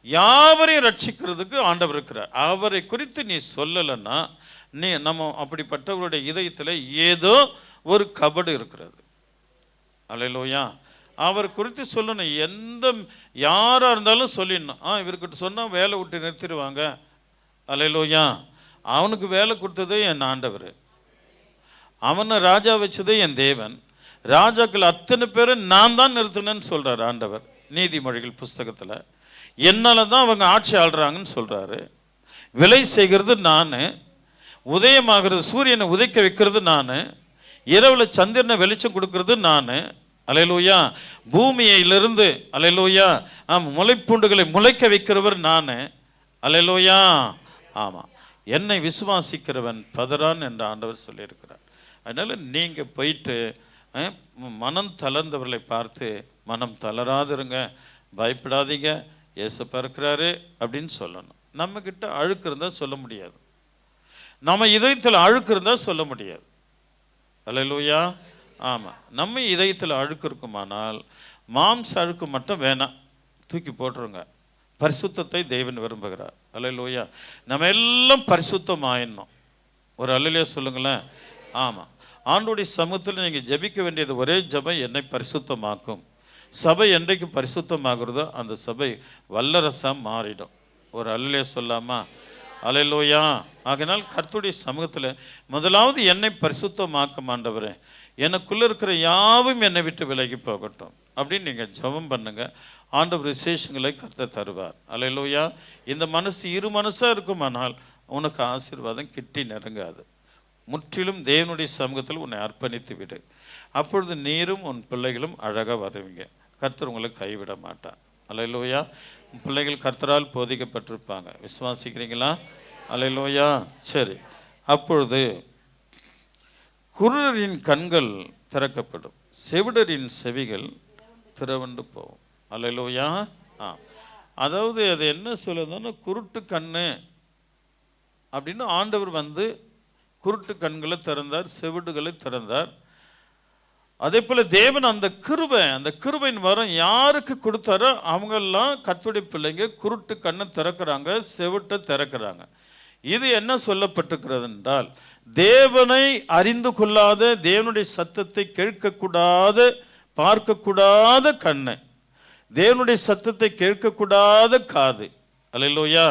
யாவரையும் ரட்சிக்கிறதுக்கு ஆண்டவர் இருக்கிறார். அவரை குறித்து நீ சொல்லலைன்னா நம்ம அப்படிப்பட்டவருடைய இதயத்தில் ஏதோ ஒரு கபடு இருக்கிறது. அல்லேலூயா. அவர் குறித்து சொல்லணும். யாராக இருந்தாலும் சொல்லிடணும். இவர்கிட்ட சொன்னால் வேலை விட்டு நிறுத்திடுவாங்க. அல்லேலூயா. அவனுக்கு வேலை கொடுத்ததே என் ஆண்டவர், அவனை ராஜா வச்சதே என் தேவன். ராஜாக்கள் அத்தனை பேரை நான் தான் நிறுத்தினேன்னு சொல்றாரு ஆண்டவர் நீதிமொழிகள் புஸ்தகத்தில். என்னால தான் அவங்க ஆட்சி ஆள்றாங்கன்னு சொல்றாரு. விலை செய்கிறது நான், உதயமாகிறது சூரியனை உதைக்க வைக்கிறது நான், இரவுல சந்திரனை வெளிச்சம் கொடுக்கறது நான். அல்லேலூயா. பூமியிலிருந்து அல்லேலூயா முளைப்பூண்டுகளை முளைக்க வைக்கிறவர் நான். அல்லேலூயா. ஆமாம். என்னை விசுவாசிக்கிறவன் பதறான் என்று ஆண்டவர் சொல்லியிருக்கிறார். அதனால நீங்க போயிட்டு மனம் தளர்ந்தவர்களை பார்த்து மனம் தளராதிருங்க, பயப்படாதீங்க, இயேசு இருக்கிறாரு அப்படின்னு சொல்லணும். நம்ம கிட்ட அழுக்கு இருந்தால் சொல்ல முடியாது, நம்ம இதயத்தில் அழுக்கு இருந்தால் சொல்ல முடியாது. அல்லேலூயா. ஆமாம். நம்ம இதயத்தில் அழுக்கு இருக்குமானால் மாம்ச அழுக்கு மட்டும் வேணாம், தூக்கி போட்டுருங்க. பரிசுத்தத்தை தேவன் விரும்புகிறார். அல்லேலூயா. நம்ம எல்லாம் பரிசுத்தம் ஆயிடணும். ஒரு அல்லேலூயா சொல்லுங்களேன். ஆமாம். ஆண்டவருடைய சமூகத்தில் நீங்கள் ஜெபிக்க வேண்டியது ஒரே ஜெபம், என்னை பரிசுத்தமாக்கும். சபை என்றைக்கு பரிசுத்தமாகிறதோ அந்த சபை வல்லரசாக மாறிடும். ஒரு அல்லேலூயா சொல்லாமா? அல்லேலூயா. ஆகையினால் கர்த்தருடைய சமூகத்தில் முதலாவது என்னை பரிசுத்தமாக்கும் ஆண்டவரே, எனக்குள்ளே இருக்கிற யாவும் என்னை விட்டு விலகி போகட்டும் அப்படின்னு நீங்கள் ஜெபம் பண்ணுங்க. ஆண்டவர் விசேஷங்களை கர்த்தர் தருவார். அல்லேலூயா. இந்த மனசு இரு மனசாக இருக்குமானால் உனக்கு ஆசீர்வாதம் கிட்டி நெருங்காது. முற்றிலும் தேவனுடைய சமூகத்தில் உன்னை அர்ப்பணித்து விடு. அப்பொழுது நீரும் உன் பிள்ளைகளும் அழகாக வருவீங்க. கர்த்தர் உங்களை கைவிட மாட்டார். அல்லேலூயா. உன் பிள்ளைகள் கர்த்தரால் போதிக்கப்பட்டிருப்பாங்க. விசுவாசிக்கிறீங்களா? அல்லேலூயா. சரி. அப்பொழுது குருடரின் கண்கள் திறக்கப்படும், செவிடரின் செவிகள் திறவண்டு போகும். அல்லேலூயா. அதாவது அது என்ன சொல்லுதுன்னா, குருட்டு கண்ணு அப்படின்னு ஆண்டவர் வந்து குருட்டு கண்களை திறந்தார், செவிடுகளை திறந்தார். அதே போல தேவன் அந்த கிருபையின் வரம் யாருக்கு கொடுத்தாரோ அவங்கெல்லாம் கர்த்தருடைய பிள்ளைங்க குருட்டு கண்ணை திறக்கிறாங்க, செவிட்டை திறக்கிறாங்க. இது என்ன சொல்லப்பட்டிருக்கிறது என்றால், தேவனை அறிந்து கொள்ளாத, தேவனுடைய சத்தத்தை கேட்கக்கூடாத, பார்க்கக்கூடாத கண்ணு, தேவனுடைய சத்தத்தை கேட்கக்கூடாத காது. அல்லேலூயா.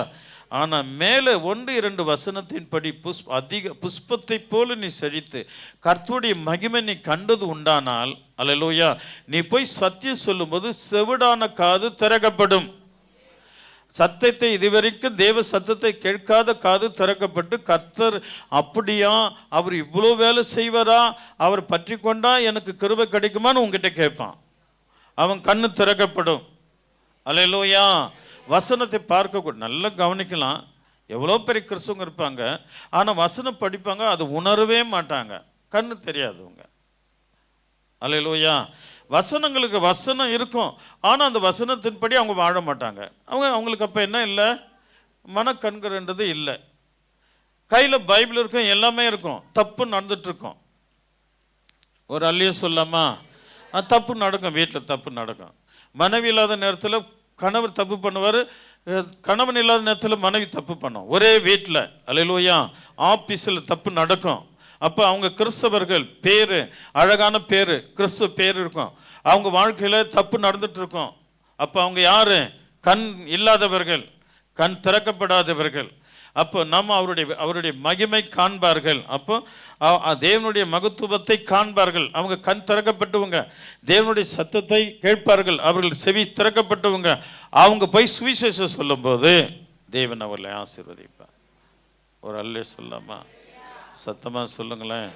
ஆனால் மேலே 1-2 வசனத்தின்படி அதிக புஷ்பத்தை போல நீ செழித்து கர்த்தருடைய மகிமை நீ கண்டது உண்டானால், அல்லேலூயா, நீ போய் சத்தியம் சொல்லும்போது செவிடான காது திறக்கப்படும். சத்தத்தை இதுவரைக்கும் தேவ சத்தத்தை கேட்காத காது திறக்கப்பட்டு, கர்த்தர் அப்படியா, அவர் இவ்வளோ வேலை செய்வாரா, அவர் பற்றி கொண்டா எனக்கு கிருபை கிடைக்குமான்னு உங்ககிட்ட கேட்பான். அவன் கண்ணு திறக்கப்படும். அல்லேலூயா. வசனத்தை பார்க்க நல்லா கவனிக்கலாம். எவ்வளோ பெரிய கிறிஸ்தவங்க இருப்பாங்க, ஆனால் வசனம் படிப்பாங்க, அது உணரவே மாட்டாங்க, கண்ணு தெரியாதவங்க. அல்லேலூயா. வசனங்களுக்கு வசனம் இருக்கும், ஆனால் அந்த வசனத்தின்படி அவங்க வாழ மாட்டாங்க. அவங்களுக்கு அப்போ என்ன இல்லை, மனக்கண்கள்ன்றது இல்லை. கையில் பைபிள் இருக்கும், எல்லாமே இருக்கும், தப்பு நடந்துட்டு இருக்கும். ஒரு அல்லையே சொல்லாமா, தப்பு நடக்கும், வீட்டில் தப்பு நடக்கும். மனைவி இல்லாத நேரத்தில் கணவர் தப்பு பண்ணுவார், கணவன் இல்லாத நேரத்தில் மனைவி தப்பு பண்ணும், ஒரே வீட்டில். அல்லேலூயா. ஆபீஸில் தப்பு நடக்கும். அப்போ அவங்க கிறிஸ்தவர்கள், பேர் அழகான பேர், கிறிஸ்துவ பேர் இருக்கும், அவங்க வாழ்க்கையில் தப்பு நடந்துட்டு இருக்கும். அப்போ அவங்க யாரு? கண் இல்லாதவர்கள், கண் திறக்கப்படாதவர்கள். அப்போ நம்ம அவருடைய மகிமை காண்பார்கள். அப்போ தேவனுடைய மகத்துவத்தை காண்பார்கள். அவங்க கண் திறக்கப்பட்டவங்க, தேவனுடைய சத்தத்தை கேட்பார்கள், அவர்கள் செவி திறக்கப்பட்டவங்க. அவங்க போய் சுவிசேஷம் சொல்லும்போது தேவன் அவர்களை ஆசீர்வதிப்பார். ஒரு அல்லே சொல்லாமா, சத்தமா சொல்லுங்களேன்.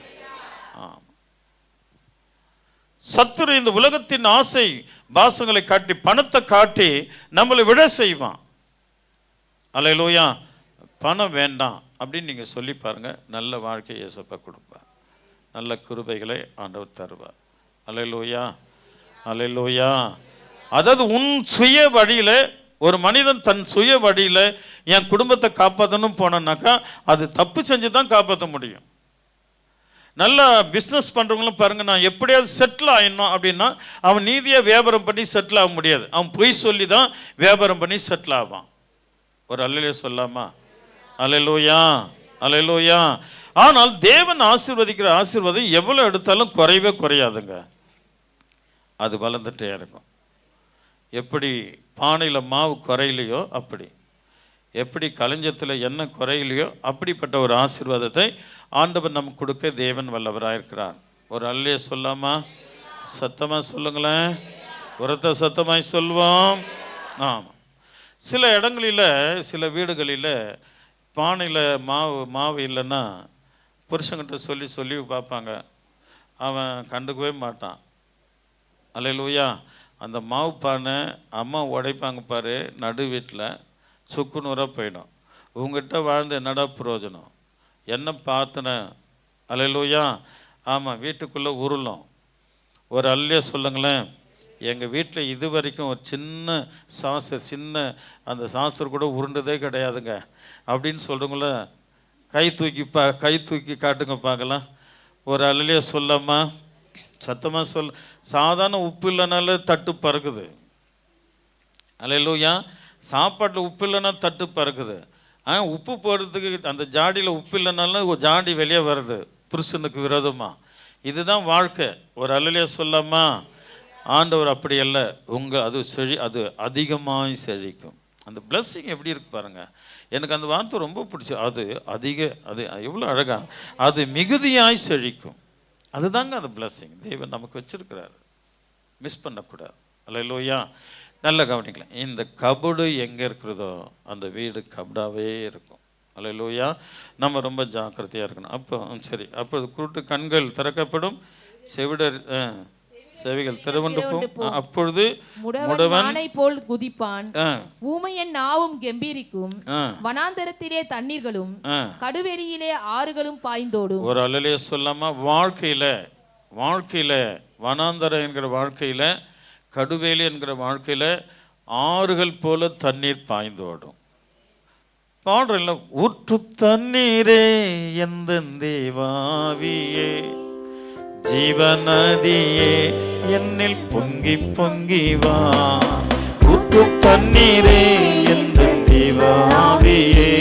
சத்துரு இந்த உலகத்தின் ஆசை பாசங்களை காட்டி, பணத்தை காட்டி நம்மளை விட செய்வான். அல்லேலூயா. பணம் வேண்டாம் அப்படின்னு நீங்கள் சொல்லி பாருங்கள், நல்ல வாழ்க்கையை இயேசுப்பா கொடுப்பார், நல்ல கிருபைகளை ஆண்டவர் தருவார். அல்லேலூயா, அல்லேலூயா. அதாவது உன் சுய வழியில், ஒரு மனிதன் தன் சுய வழியில் என் குடும்பத்தை காப்பாற்றணும் போனான்னாக்கா அது தப்பு செஞ்சு தான் காப்பாற்ற முடியும். நல்லா பிஸ்னஸ் பண்ணுறவங்களும் பாருங்கள், நான் எப்படியாவது செட்டில் ஆகிடணும் அப்படின்னா அவன் நீதியாக வியாபாரம் பண்ணி செட்டில் ஆக முடியாது, அவன் பொய் சொல்லி தான் வியாபாரம் பண்ணி செட்டில் ஆவான். ஒரு அல்லையே சொல்லாமா, அல்லேலூயா, அல்லேலூயா. ஆனால் தேவன் ஆசீர்வதிக்கிற ஆசீர்வாதம் எவ்வளோ எடுத்தாலும் குறைவே குறையாதுங்க, அது வளர்ந்துட்டே இருக்கும். எப்படி பானையில் மாவு குறையிலையோ அப்படி, எப்படி களஞ்சத்தில் எண்ணெய் குறையிலையோ அப்படிப்பட்ட ஒரு ஆசீர்வாதத்தை ஆண்டவர் நமக்கு கொடுக்க தேவன் வல்லவராயிருக்கிறார். ஒரு அல்லையே சொல்லாமா, சத்தமாக சொல்லுங்களேன், உரத்த சத்தமாய் சொல்வோம். ஆமாம். சில இடங்களில், சில வீடுகளில் பானையில் மாவு இல்லைன்னா புருஷங்கிட்ட சொல்லி சொல்லி பார்ப்பாங்க, அவன் கண்டுக்கவே மாட்டான். அல்லேலூயா. அந்த மாவு பானை அம்மா உடைப்பாங்க பாரு, நடு வீட்டில் சுக்குநூறாக போயிடும். உங்ககிட்ட வாழ்ந்து என்னடா பிரயோஜனம், என்ன பார்த்தன. அல்லேலூயா. ஆமாம், வீட்டுக்குள்ளே உருளும். ஒரு அல்லே சொல்லுங்களேன். எங்கள் வீட்டில் இது வரைக்கும் ஒரு சின்ன சாசர், சின்ன அந்த சாசர் கூட உருண்டதே கிடையாதுங்க அப்படின்னு சொல்கிறவங்கள கை தூக்கி காட்டுங்க பார்க்கலாம். ஒரு அல்லையே சொல்லாமா, சத்தமாக சொல். சாதாரண உப்பு இல்லைனால தட்டு பறக்குது. அல்லேலூயா. சாப்பாட்டில் உப்பு இல்லைன்னா தட்டு பறக்குது. உப்பு போடுறதுக்கு அந்த ஜாடியில் உப்பு இல்லைனாலும் ஒரு ஜாடி வெளியே வருது புருஷனுக்கு விரோதமாக. இதுதான் வாழ்க்கை. ஒரு அல்லையே சொல்லாமா. ஆண்டவர் அப்படி அல்ல, அது அதிகமாய் செழிக்கும். அந்த பிளஸ்ஸிங் எப்படி இருக்கு பாருங்க. எனக்கு அந்த வார்த்தை ரொம்ப பிடிச்சி. அது எவ்வளோ அழகா, அது மிகுதியாய் செழிக்கும். அதுதாங்க அந்த பிளஸ்ஸிங் தேவன் நமக்கு வச்சிருக்கிறாரு, மிஸ் பண்ணக்கூடாது. அல்லேலூயா. நல்ல கவனிக்கலாம். இந்த கபடு எங்கே இருக்கிறதோ அந்த வீடு கபடாகவே இருக்கும். அல்லேலூயா. நம்ம ரொம்ப ஜாக்கிரதையாக இருக்கணும். அப்போ சரி, அப்போது குருட்டு கண்கள் திறக்கப்படும், செவிகள் திறவண்டு போகும். அப்பொழுது முடவன் போல் குதிப்பான், ஊமையன் நாவும் கெம்பீரிக்கும், வனாந்தரத்திலே தண்ணீர்களும் கடுவெளியிலே ஆறுகளும் பாய்ந்தோடும். ஒரு அல்லலே சொல்லாமா, வாழ்க்கையில வனாந்தரம் என்கிற வாழ்க்கையில, கடுவேலி என்கிற வாழ்க்கையில ஆறுகள் போல தண்ணீர் பாய்ந்தோடும். பாடுறல, ஊற்று தண்ணீரே எந்த தேவாவியே, ஜீவநதியே என்னில் பொங்கி பொங்கி வா. ஊற்று தண்ணீரே எந்த தேவாவியே,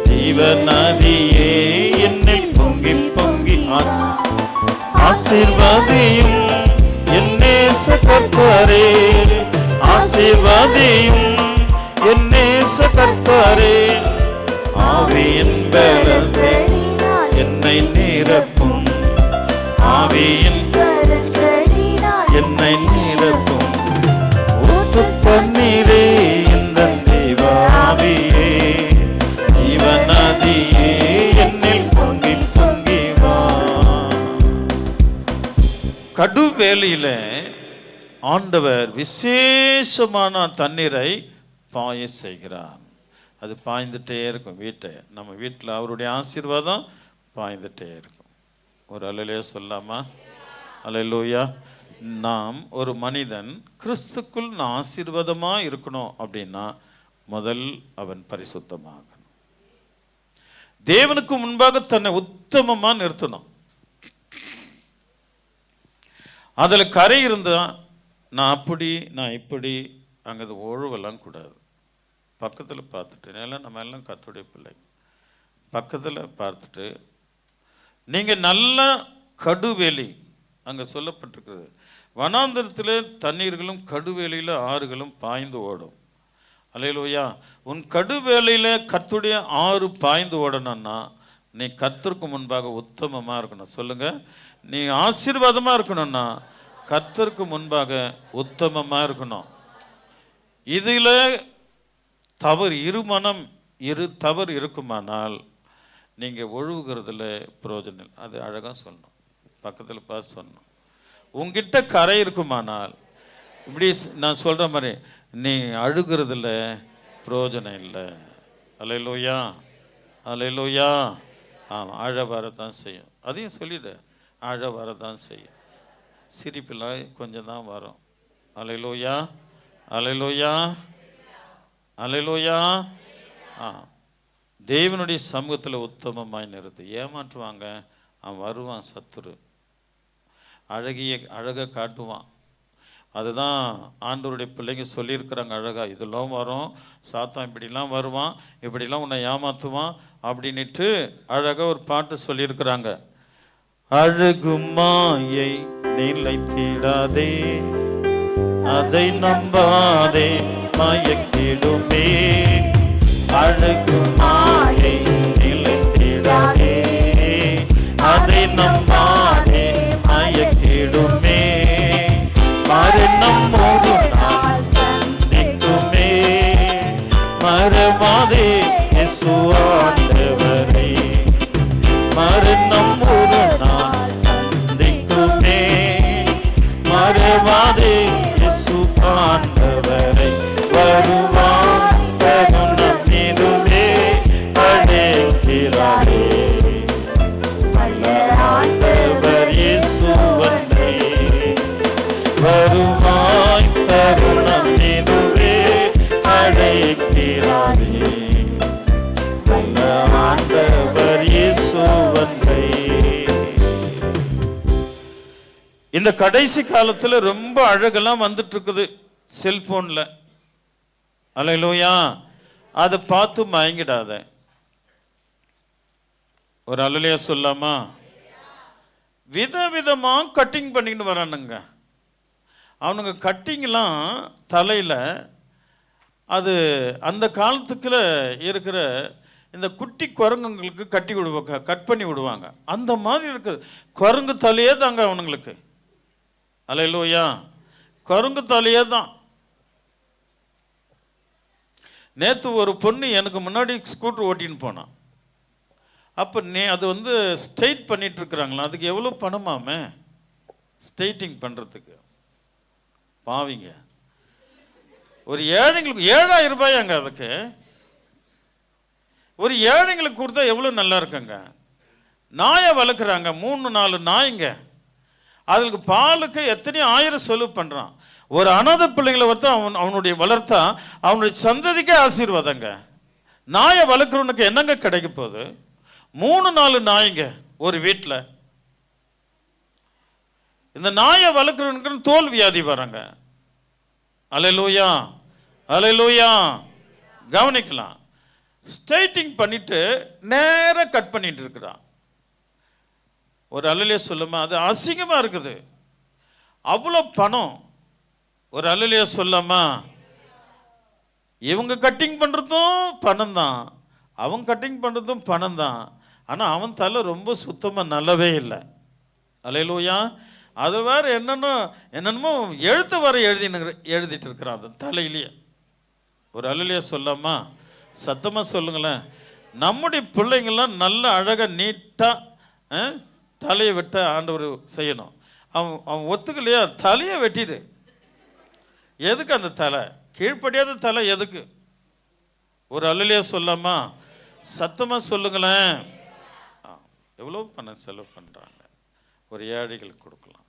ஜீவநதியே என்னில் பொங்கி பொங்கி ஆசீர்வதியும் என் நேச கர்த்தரே, ஆசீர்வதியும் என் நேச கர்த்தரே. ஆவியின் பலத்தை என்னை நிரப்பும், ஆவியின் என்னை நிரப்பும். ஊற்று தண்ணீரே இந்த தேவாவியே, ஜீவநதியே என்னில் பொங்கி பொங்கி வா. கடுவேலியில ஆண்டவர் விசேஷமான தண்ணீரை பாய செய்கிறார். அது பாய்ந்துட்டே இருக்கும். நம்ம வீட்டில் அவருடைய ஆசீர்வாதம் பாய்ந்துட்டே இருக்கும். ஒரு அல்லேலூயா சொல்லாமா? அல்லேலூயா. நாம் ஒரு மனிதன் கிறிஸ்துக்குள் நான் ஆசீர்வாதமாக இருக்கணும் அப்படின்னா முதல் அவன் பரிசுத்தமாகணும். தேவனுக்கு முன்பாக தன்னை உத்தமமாக நிறுத்தணும். அதில் கரை இருந்தா நான் அப்படி நான் இப்படி அங்கே ஒழுவெல்லாம் கூடாது. பக்கத்தில் பார்த்துட்டு எல்லாம் நம்ம எல்லாம் கர்த்தருடைய பிள்ளை பக்கத்தில் பார்த்துட்டு நீங்கள் நல்ல கடுவேலி அங்கே சொல்லப்பட்டிருக்கிறது. வனாந்தரத்தில் தண்ணீர்களும் கடுவேலியில் ஆறுகளும் பாய்ந்து ஓடும். அல்லேலூயா. உன் கடுவேலையில் கர்த்தருடைய ஆறு பாய்ந்து ஓடணும்னா நீ கர்த்தருக்கு முன்பாக உத்தமமாக இருக்கணும். சொல்லுங்க. நீ ஆசீர்வாதமாக இருக்கணும்னா கர்த்தருக்கு முன்பாக உத்தமமாக இருக்கணும். இதில் தவறு இரு தவறு இருக்குமானால் நீங்கள் ஒழுகுறதுல பிரயோஜனம். அது அழகாக சொல்லணும். பக்கத்தில் பார்த்து சொல்லணும். உங்ககிட்ட கரை இருக்குமானால் இப்படி நான் சொல்கிற மாதிரி நீ அழுகிறதுல பிரயோஜனம் இல்லை. அல்லேலூயா. அல்லேலூயா. ஆமாம், அழ வரதான் செய்யும். அதையும் சொல்லிவிடு. அழ வரதான் செய்யும். சிரிப்பில் கொஞ்சம் தான் வரும். அல்லேலூயா. அல்லேலூயா. அல்லேலூயா. தேவனுடைய சமூகத்தில் உத்தமமாய் நிறுத்து. ஏமாற்றுவாங்க. அவன் வருவான் சத்துரு. அழகை காட்டுவான். அதுதான் ஆண்டவருடைய பிள்ளைங்க சொல்லியிருக்கிறாங்க. அழகா இதெல்லாம் வரும், சாத்தான் இப்படிலாம் வருவான், இப்படிலாம் உன்னை ஏமாற்றுவான் அப்படின்ட்டு அழகாக ஒரு பாட்டு சொல்லியிருக்கிறாங்க. அழகும் மாயை நிலைத்திடாதே, அதை நம்பாதே, மயக்கிடுமே. அழகும் மாயை நிலைத்திடாதே, அதை நம்பாதே, மயக்கிடுமே. மரணம் ஒரு நாள் சந்திக்குமே, மறவாதே இயேசு ஆண்டவரை. மரணம் ஒரு நாள் சந்திக்குமே, மறவாதே இயேசு ஆண்டவரை. வருவான் தருணம் இதுவே, அடைக்கிறாரே நல்ல ஆண்டவர் இயேசு வந்தே. வருவாய் தருணம் இதுவே, அடைக்கிறாரே நல்ல ஆண்டவர் இயேசு வந்தே. இந்த கடைசி காலத்துல ரொம்ப அழகெல்லாம் வந்துட்டு இருக்குது செல்போன்ல. அல்லேலூயா. அதை பார்த்து மயங்கிடாத. ஒரு அல்லேலூயா சொல்லாமா? விதவிதமா கட்டிங் பண்ணிட்டு வரானுங்க. அவனுங்க கட்டிங்லாம் தலையில் அது அந்த காலத்துக்குள்ள இருக்கிற இந்த குட்டி குரங்குங்களுக்கு கட்டி விடுவாங்க, கட் பண்ணி விடுவாங்க. அந்த மாதிரி இருக்குது. குரங்கு தலையே தாங்க அவனுங்களுக்கு. அல்லேலூயா. குரங்கு தலையே தான். நேற்று ஒரு பொண்ணு எனக்கு முன்னாடி ஸ்கூட்டர் ஓட்டின்னு போனான். அப்போ அது ஸ்ட்ரெயிட் பண்ணிட்டு இருக்கிறாங்களா, அதுக்கு எவ்வளோ பணமாமே ஸ்ட்ரெயிட்டிங் பண்ணுறதுக்கு. பாவிங்க, ஒரு ஏழைங்களுக்கு 7000 ரூபாயாங்க. அதுக்கு ஒரு ஏழைங்களுக்கு கொடுத்தா எவ்வளோ நல்லா இருக்குங்க. நாயை வளர்க்குறாங்க, 3-4 நாய்ங்க. அதுக்கு பாலுக்கு எத்தனையோ 1000 செலவு பண்ணுறான். ஒரு அனாதை பிள்ளைங்களை அவனுடைய வளர்த்தா அவனுடைய சந்ததிக்கே ஆசீர்வாதங்க. நாயை வளர்க்குறவனுக்கு என்னங்க கிடைக்க போகுது? 3-4 நாய்ங்க ஒரு வீட்டில். இந்த நாயை வளர்க்குறவனுக்கு தோல் வியாதி வராங்க. அல்லேலூயா. அல்லேலூயா. கவனிக்கலாம். ஸ்ட்ரைட்டிங் பண்ணிட்டு நேராக கட் பண்ணிட்டு இருக்கிறான். ஒரு அல்லேலூயா சொல்லுமா? அது அசிங்கமாக இருக்குது. அவ்வளோ பணம். ஒரு அல்லேலூயா சொல்லாமா? இவங்க கட்டிங் பண்ணுறதும் பணம் தான், அவன் கட்டிங் பண்ணுறதும் பணம் தான். ஆனால் அவன் தலை ரொம்ப சுத்தமாக நல்லவே இல்லை. அல்லேலூயா. அது வேறு என்னென்னமோ எழுத்து வர எழுதிட்டு இருக்கிறான் அந்த தலையிலேயே. ஒரு அல்லேலூயா சொல்லாமா? சத்தமாக சொல்லுங்களேன். நம்முடைய பிள்ளைங்கள்லாம் நல்ல அழகாக நீட்டாக தலையை வெட்ட ஆண்டவர் செய்யணும். அவன் ஒத்துக்கலையா? தலையை வெட்டிடு. எதுக்கு அந்த தலை? கீழ்ப்படியாத தலை எதுக்கு? ஒரு அல்லேலூயா சொல்லாமா? சத்தமா சொல்லுங்களேன். எவ்வளோ பணம் செலவு பண்ணுறாங்க, ஒரு ஏழைகளுக்கு கொடுக்கலாம்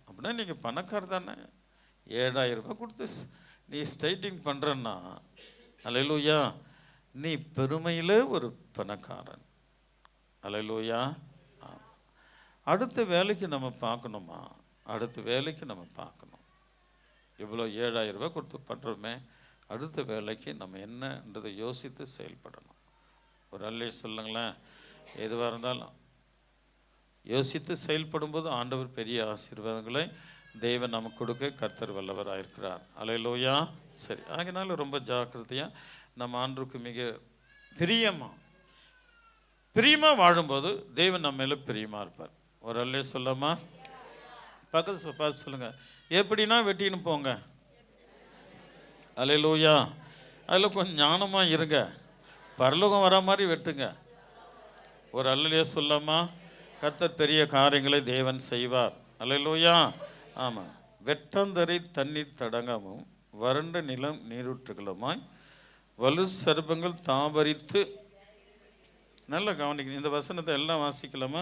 அப்படின்னா நீங்கள் பணக்காரர் தானே. 7,000 ரூபாய் கொடுத்து நீ ஸ்ட்ரைட்டிங் பண்ணுறன்னா அல்லேலூயா, நீ பெருமையில் ஒரு பணக்காரன். அல்லேலூயா. அடுத்த வேலைக்கு நம்ம பார்க்கணுமா? அடுத்த வேலைக்கு நம்ம பார்க்கணும். இவ்வளோ 7,000 ரூபாய் கொடுத்து பண்ணுறோமே, அடுத்த வேலைக்கு நம்ம என்னன்றதை யோசித்து செயல்படணும். ஒரு அல்லே சொல்லுங்களேன். எதுவாக இருந்தாலும் யோசித்து செயல்படும்போது ஆண்டவர் பெரிய ஆசீர்வாதங்களை தேவன் நமக்கு கொடுக்க கர்த்தர் வல்லவராக இருக்கிறார். அல்லேலூயா. சரி, அதனால ரொம்ப ஜாக்கிரதையாக நம்ம ஆண்டவருக்கு மிக பிரியமாக வாழும்போது தேவன் நம்ம மேலே பிரியமாக இருப்பார். ஒரு அல்லே சொல்லாமா? பக்கத்து பார்த்து சொல்லுங்கள். எப்படின்னா வெட்டின்னு போங்க. அல்லேலூயா. அதில் கொஞ்சம் ஞானமாக இருங்க. பரலோகம் வர மாதிரி வெட்டுங்க. ஒரு அல்லேலூயா சொல்லாமா? கர்த்தர் பெரிய காரியங்களை தேவன் செய்வார். அல்லேலூயா. ஆமாம். வெட்டந்தரை தண்ணீர் தடங்கமும் வறண்ட நிலம் நீரூற்றுகளுமாய் வலு சர்ப்பங்கள் தாபரித்து. நல்லா கவனிக்கணும். இந்த வசனத்தை எல்லாம் வாசிக்கலாமா?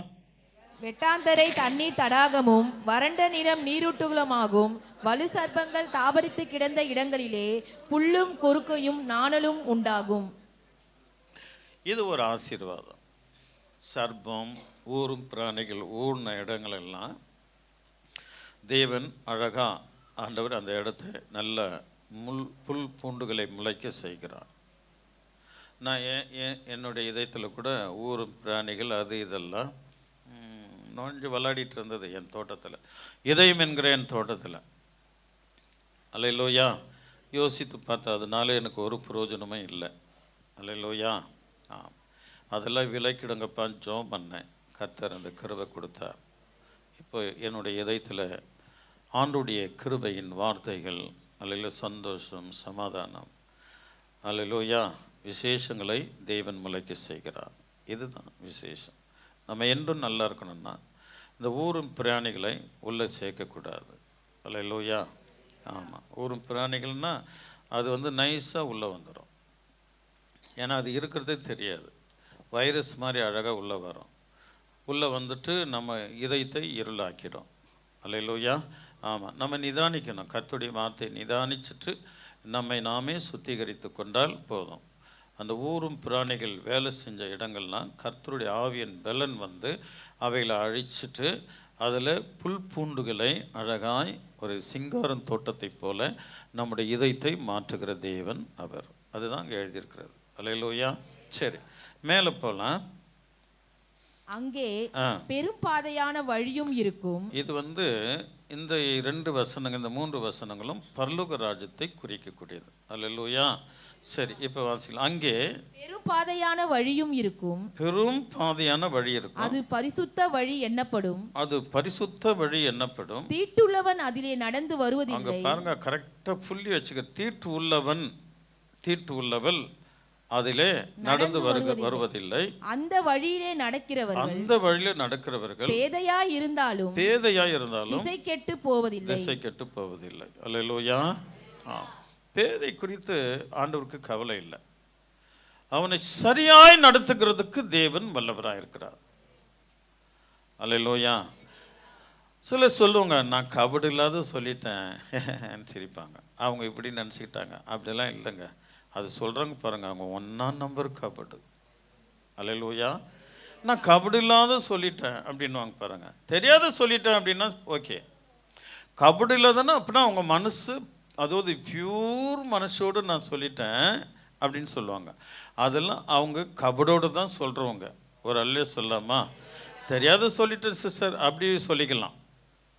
வெட்டாந்தரை தண்ணீர் தடாகமும் வறண்ட நிலம் நீரூற்றுகளுமாகும் வலு சர்ப்பங்கள் தாபரித்து கிடந்த இடங்களிலே புல்லும் கொறுக்கையும் நாணலும் உண்டாகும். இது ஒரு ஆசீர்வாதம். சர்ப்பம் ஊரும் பிராணிகள் ஊர்ன இடங்களெல்லாம் தேவன் அழகா ஆண்டவர் அந்த இடத்தை நல்ல புல் பூண்டுகளை முளைக்க செய்கிறார். நான் என்னுடைய இதயத்தில் கூட ஊரும் பிராணிகள் அது இதெல்லாம் நோஞ்சு விளையாடிட்டு இருந்தது என் தோட்டத்தில், இதயம் என்கிற என் தோட்டத்தில். அல்லேலூயா. யோசித்து பார்த்தா அதனால எனக்கு ஒரு பிரயோஜனமே இல்லை. அல்லேலூயா. அதெல்லாம் விலைக்கிடுங்கப்பான்னு ஜெபம் பண்ணேன். கர்த்தர் அந்த கிருபை கொடுத்தார். இப்போ என்னுடைய இதயத்தில் ஆண்டுடைய கிருபையின் வார்த்தைகள், அல்லேலூயா, சந்தோஷம், சமாதானம், அல்லேலூயா, விசேஷங்களை தேவன் முளைக்க செய்கிறார். இதுதான் விசேஷம். நம்ம என்றும் நல்லா இருக்கணும்னா இந்த ஊரும் பிராணிகளை உள்ளே சேர்க்கக்கூடாது. அல்லேலூயா. ஆமாம். ஊரும் பிராணிகள்னால் அது நைஸாக உள்ளே வந்துடும். ஏன்னா அது இருக்கிறதே தெரியாது. வைரஸ் மாதிரி அழகாக உள்ளே வரும். உள்ளே வந்துட்டு நம்ம இதயத்தை இருளாக்கிடும். அல்லேலூயா. ஆமாம். நம்ம நிதானிக்கணும். கர்த்தருடைய வார்த்தையை நிதானிச்சுட்டு நம்மை நாமே சுத்திகரித்து கொண்டால் போதும். அந்த ஊரும் பிராணிகள் வேலை செஞ்ச இடங்கள்லாம் கர்த்தருடைய ஆவியின் பலன் அவைகளை அழிச்சிட்டு அதில் புல் பூண்டுகளை அழகாய் ஒரு சிங்காரம் தோட்டத்தை போல நம்முடைய இதயத்தை மாற்றுகிற தேவன் அவர். அதுதான் அங்கே எழுதியிருக்கிறது. அல்லேலூயா. சரி, மேலே போகலாம். அங்கே பெரும் பாதையான வழியும் இருக்கும். இது இந்த 2 வசனங்கள், இந்த 3 வசனங்களும் பரலோக ராஜ்யத்தை குறிக்கக்கூடியது. அல்லேலூயா. சரி, இப்போ வாசிக்கலாம். அங்கே பெரும் பாதையான வழியும் இருக்கும். பெரும் பாதையான வழி இருக்கும். அது பரிசுத்த வழி எண்ணப்படும். அது பரிசுத்த வழி எண்ணப்படும். தீட்டுள்ளவன் அதிலே நடந்து வருவதில்லை. அங்க பாருங்க, கரெக்டா புள்ளி வச்சுக்க. தீட்டு உள்ளவள் அதிலே நடந்து வருவதில்லை. அந்த வழியிலே நடக்கிறவர்கள் பேதையாய் இருந்தாலும் திசை கெட்டு போவதில்லை. அல்லேலூயா. பேதை குறித்து ஆண்டவருக்கு கவலை இல்லை. அவனை சரியாய் நடத்துகிறதுக்கு தேவன் வல்லவராக இருக்கிறார். அல்லேலூயா. சில சொல்லுவாங்க, நான் கபடு இல்லாத சொல்லிட்டேன் சிரிப்பாங்க. அவங்க இப்படி நினச்சிக்கிட்டாங்க. அப்படிலாம் இல்லைங்க. அது சொல்கிறாங்க பாருங்க, அவங்க 1ஆம் நம்பர் கபடு. அல்லேலூயா. நான் கபடு இல்லாத சொல்லிட்டேன் அப்படின்வாங்க பாருங்க. தெரியாத சொல்லிட்டேன் அப்படின்னா ஓகே. கபடு இல்லாதன்னா அப்படின்னா அவங்க மனசு, அதாவது பியூர் மனசோடு நான் சொல்லிட்டேன் அப்படின்னு சொல்லுவாங்க. அதெல்லாம் அவங்க கபடோடு தான் சொல்கிறவங்க. ஒரு அல்லே சொல்லாமா? தெரியாத சொல்லிட்டேன் சிஸ்டர் அப்படி சொல்லிக்கலாம்.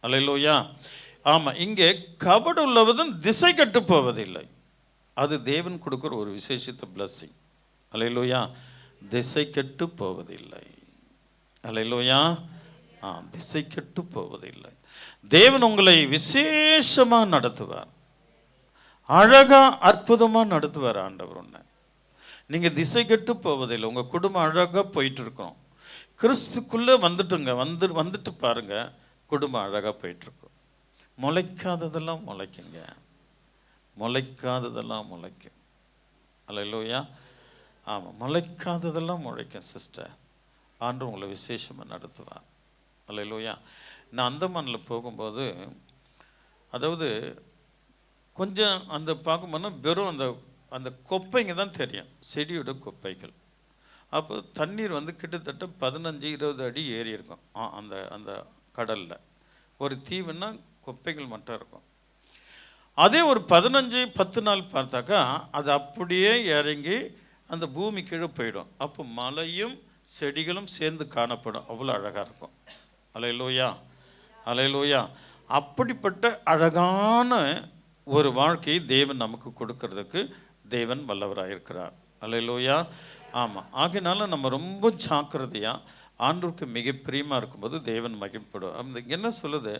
அல்லேலூயா. ஆமாம். இங்கே கபடு உள்ளவதும் திசை கட்டு போவதில்லை. அது தேவன் கொடுக்குற ஒரு விசேஷித்த பிளஸ்ஸிங். அல்லேலூயா. திசை கெட்டு போவதில்லை. அல்லேலூயா. திசை கெட்டு போவதில்லை. தேவன் உங்களை விசேஷமாக நடத்துவார். அழகா அற்புதமாக நடத்துவார் ஆண்டவர். ஒன்று, நீங்கள் திசை கெட்டு போவதில்லை. உங்கள் குடும்பம் அழகாக போயிட்டு இருக்கோம். கிறிஸ்துக்குள்ளே வந்துட்டு பாருங்க, குடும்பம் அழகாக போயிட்டுருக்கோம். முளைக்காததெல்லாம் முளைக்குங்க. முளைக்கும். அல்லேலூயா. ஆமாம், முளைக்காததெல்லாம் முளைக்கும் சிஸ்டர். ஆண்டவர் உங்களை விசேஷமாக நடத்துவார். அல்லேலூயா. நான் அந்தமானில் போகும்போது, அதாவது கொஞ்சம் அந்த பார்க்கும்போது வெறும் அந்த அந்த கொப்பைங்க தான் தெரியும், செடியோட கொப்பைகள். அப்போ தண்ணீர் வந்து கிட்டத்தட்ட 15-20 அடி ஏறி இருக்கும் அந்த அந்த கடலில். ஒரு தீவுன்னா கொப்பைகள் மட்டும் இருக்கும். அதே ஒரு 15-10 நாள் பார்த்தாக்கா அது அப்படியே இறங்கி அந்த பூமி கீழே போயிடும். அப்போ மலையும் செடிகளும் சேர்ந்து காணப்படும். அவ்வளோ அழகாக இருக்கும். அல்லேலூயா, அல்லேலூயா. அப்படிப்பட்ட அழகான ஒரு வாழ்க்கையை தேவன் நமக்கு கொடுக்கறதுக்கு தேவன் வல்லவராக இருக்கிறார். அல்லேலூயா. ஆமாம், ஆகையினால நம்ம ரொம்ப ஜாக்கிரதையாக ஆண்டவருக்கு மிக பிரியமாக இருக்கும்போது தேவன் மகிழ்ப்படும். அந்த என்ன சொல்லுது,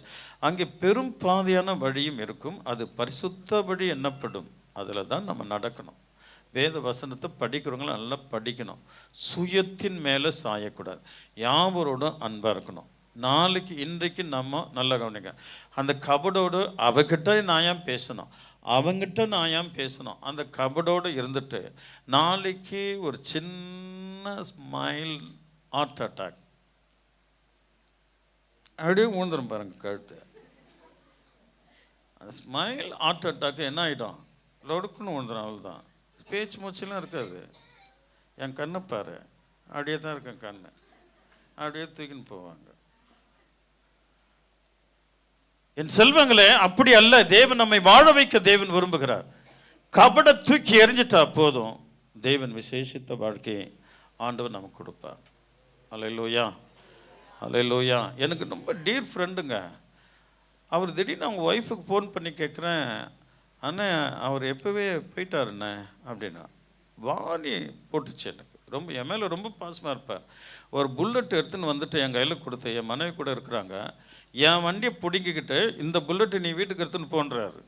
அங்கே பெரும் பாதையான வழியும் இருக்கும், அது பரிசுத்த வழி என்னப்படும். அதில் தான் நம்ம நடக்கணும். வேத வசனத்தை படிக்கிறவங்களும் நல்லா படிக்கணும். சுயத்தின் மேலே சாயக்கூடாது. யாவரோடும் அன்பாக இருக்கணும். நாளைக்கு இன்றைக்கு நம்ம நல்லா கவனிக்க, அந்த கபடோடு அவகிட்ட நான் ஏன் பேசணும், அவங்கிட்ட நான் ஏன் பேசணும், அந்த கபடோடு இருந்துட்டு நாளைக்கு ஒரு சின்ன ஸ்மைல் ஹார்ட் அட்டாக் அப்படியே ஊந்துரும் பாருங்க கழுத்து. அந்த ஸ்மைல் ஹார்ட் அட்டாக்கு என்ன ஆகிடும், லொடுக்குன்னு ஊந்துடும். அவ்வளோதான், பேச்சு மூச்செல்லாம் இருக்காது. என் கண்ணை பாரு, அப்படியே தான் இருக்கேன் கண்ணு, அப்படியே தூக்கின்னு போவாங்க. என் செல்வங்களே, அப்படி அல்ல. தேவன் நம்மை வாழ வைக்க தேவன் விரும்புகிறார். கபட தூக்கி எறிஞ்சிட்டா போதும், தேவன் விசேஷித்த வாழ்க்கையை ஆண்டவர் நமக்கு கொடுப்பார். அல்லேலூயா, அல்லேலூயா. எனக்கு ரொம்ப டீர் ஃப்ரெண்டுங்க அவர். திடீர்னு அவங்க ஒய்ஃபுக்கு ஃபோன் பண்ணி கேட்குறேன், அண்ணே அவர் எப்போவே போயிட்டாருண்ணே அப்படின்னா. வாணி போட்டுச்சு எனக்கு. ரொம்ப என் மேலே ரொம்ப பாசமாக இருப்பார். ஒரு புல்லட் எடுத்துன்னு வந்துட்டு என் கையில் கொடுத்து, என் மனைவி கூட இருக்கிறாங்க, என் வண்டியை பிடிங்கிக்கிட்டு இந்த புல்லட்டு நீ வீட்டுக்கு எடுத்துன்னு போன்றாரு.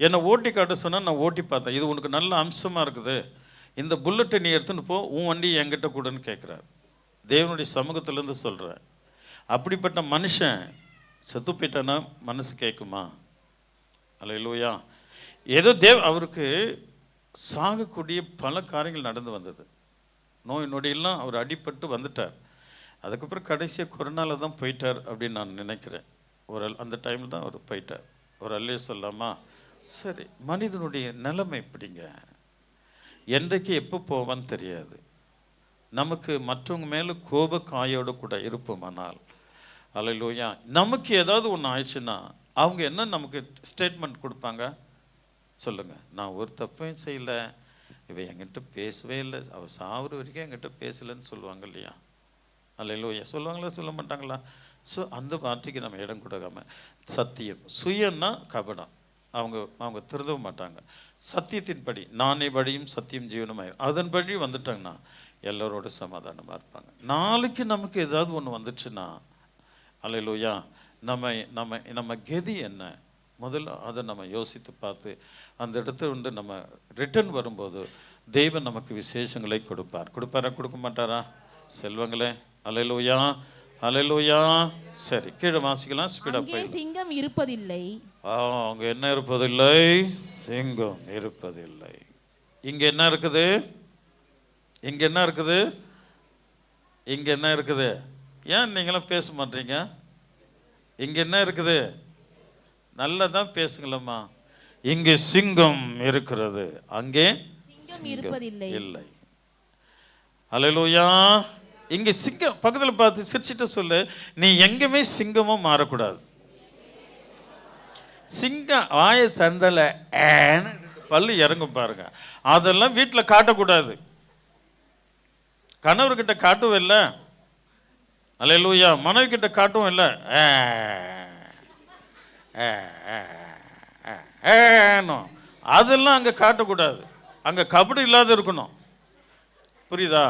என்னை ஓட்டி காட்ட சொன்னால் நான் ஓட்டி பார்த்தேன். இது உனக்கு நல்ல அம்சமாக இருக்குது, இந்த புல்லட்டை நீ எடுத்துன்னு போ, உன் வண்டி என்கிட்ட கூடன்னு கேட்குறாரு. தேவனுடைய சமூகத்திலேருந்து சொல்கிறேன். அப்படிப்பட்ட மனுஷன் செத்து போயிட்டானா மனசு கேட்குமா? அல்லேலூயா. ஏதோ அவருக்கு சாகக்கூடிய பல காரியங்கள் நடந்து வந்தது. நோய் நொடியெல்லாம் அவர் அடிபட்டு வந்துட்டார். அதுக்கப்புறம் கடைசியாக கொரோனாவில் தான் போயிட்டார் அப்படின்னு நான் நினைக்கிறேன். அந்த டைமில் தான் அவர் போயிட்டார். ஒரு அல்லே சொல்லாமா? சரி, மனிதனுடைய நிலைமை எப்படிங்க, என்றைக்கு எப்போ போவான்னு தெரியாது. நமக்கு மற்றவங்க மேலே கோப காயோடு கூட இருப்போமானால், அல்லேலூயா, நமக்கு ஏதாவது ஒன்று ஆயிடுச்சுன்னா அவங்க என்ன நமக்கு ஸ்டேட்மெண்ட் கொடுப்பாங்க சொல்லுங்க? நான் ஒரு தப்பையும் செய்யலை, இவன் என்கிட்ட பேசவே இல்லை, அவள் சாவுற வரைக்கும் என்கிட்ட பேசலைன்னு சொல்லுவாங்க இல்லையா? அல்லேலூயா. சொல்லுவாங்களா, சொல்ல மாட்டாங்களா? ஸோ அந்த வார்த்தைக்கு நம்ம இடம் கொடுக்காம, சத்தியம், சுயம்னா கபடம், அவங்க திருந்தவ மாட்டாங்க. சத்தியத்தின்படி, நானே வழியும் சத்தியம் ஜீவனமாயிரும், அதன்படி வந்துட்டாங்கன்னா எல்லோரோட சமாதானமாக இருப்பாங்க. நாளைக்கு நமக்கு ஏதாவது ஒன்று வந்துச்சுன்னா, அல்லேலூயா, நம்ம கெதி என்ன, முதல்ல அதை நம்ம யோசித்து பார்த்து அந்த இடத்துல வந்து நம்ம ரிட்டர்ன் வரும்போது தேவன் நமக்கு விசேஷங்களை கொடுப்பாரா கொடுக்க மாட்டாரா? செல்வங்களே, அல்லேலூயா, அல்லேலூயா. சரி, கீழே வாசிக்கலாம், ஸ்பீடா போய். சிங்கம் இருப்பதில்லை. அங்க என்ன இருப்பதில்லை? சிங்கம் இருப்பதில்லை. இங்க என்ன இருக்குது? இங்க என்ன இருக்குது? இங்க என்ன இருக்குது? ஏன் நீங்களும் பேச மாட்டீங்க? இங்க என்ன இருக்குது? நல்லா தான் பேசுங்களம்மா. இங்கே சிங்கம் இருக்கிறது, அங்கே சிங்கம் இல்லை. அல்லேலூயா. இங்க சிங்கம் பக்கத்தில் பார்த்து சிரிச்சிட்டு சொல்லு, நீ எங்கேயுமே சிங்கமும் மாறக்கூடாது. சிங்கம் வாயை தண்டல பல்லு இறங்கும் பாருங்க, அதெல்லாம் வீட்டில் காட்டக்கூடாது. கணவர்கிட்ட காட்டவும் இல்லை, அல்லேலூயா, மனைவி கிட்ட காட்டவும் இல்லை. அதெல்லாம் அங்கே காட்டக்கூடாது. அங்கே கபடி இல்லாத இருக்கணும், புரியுதா?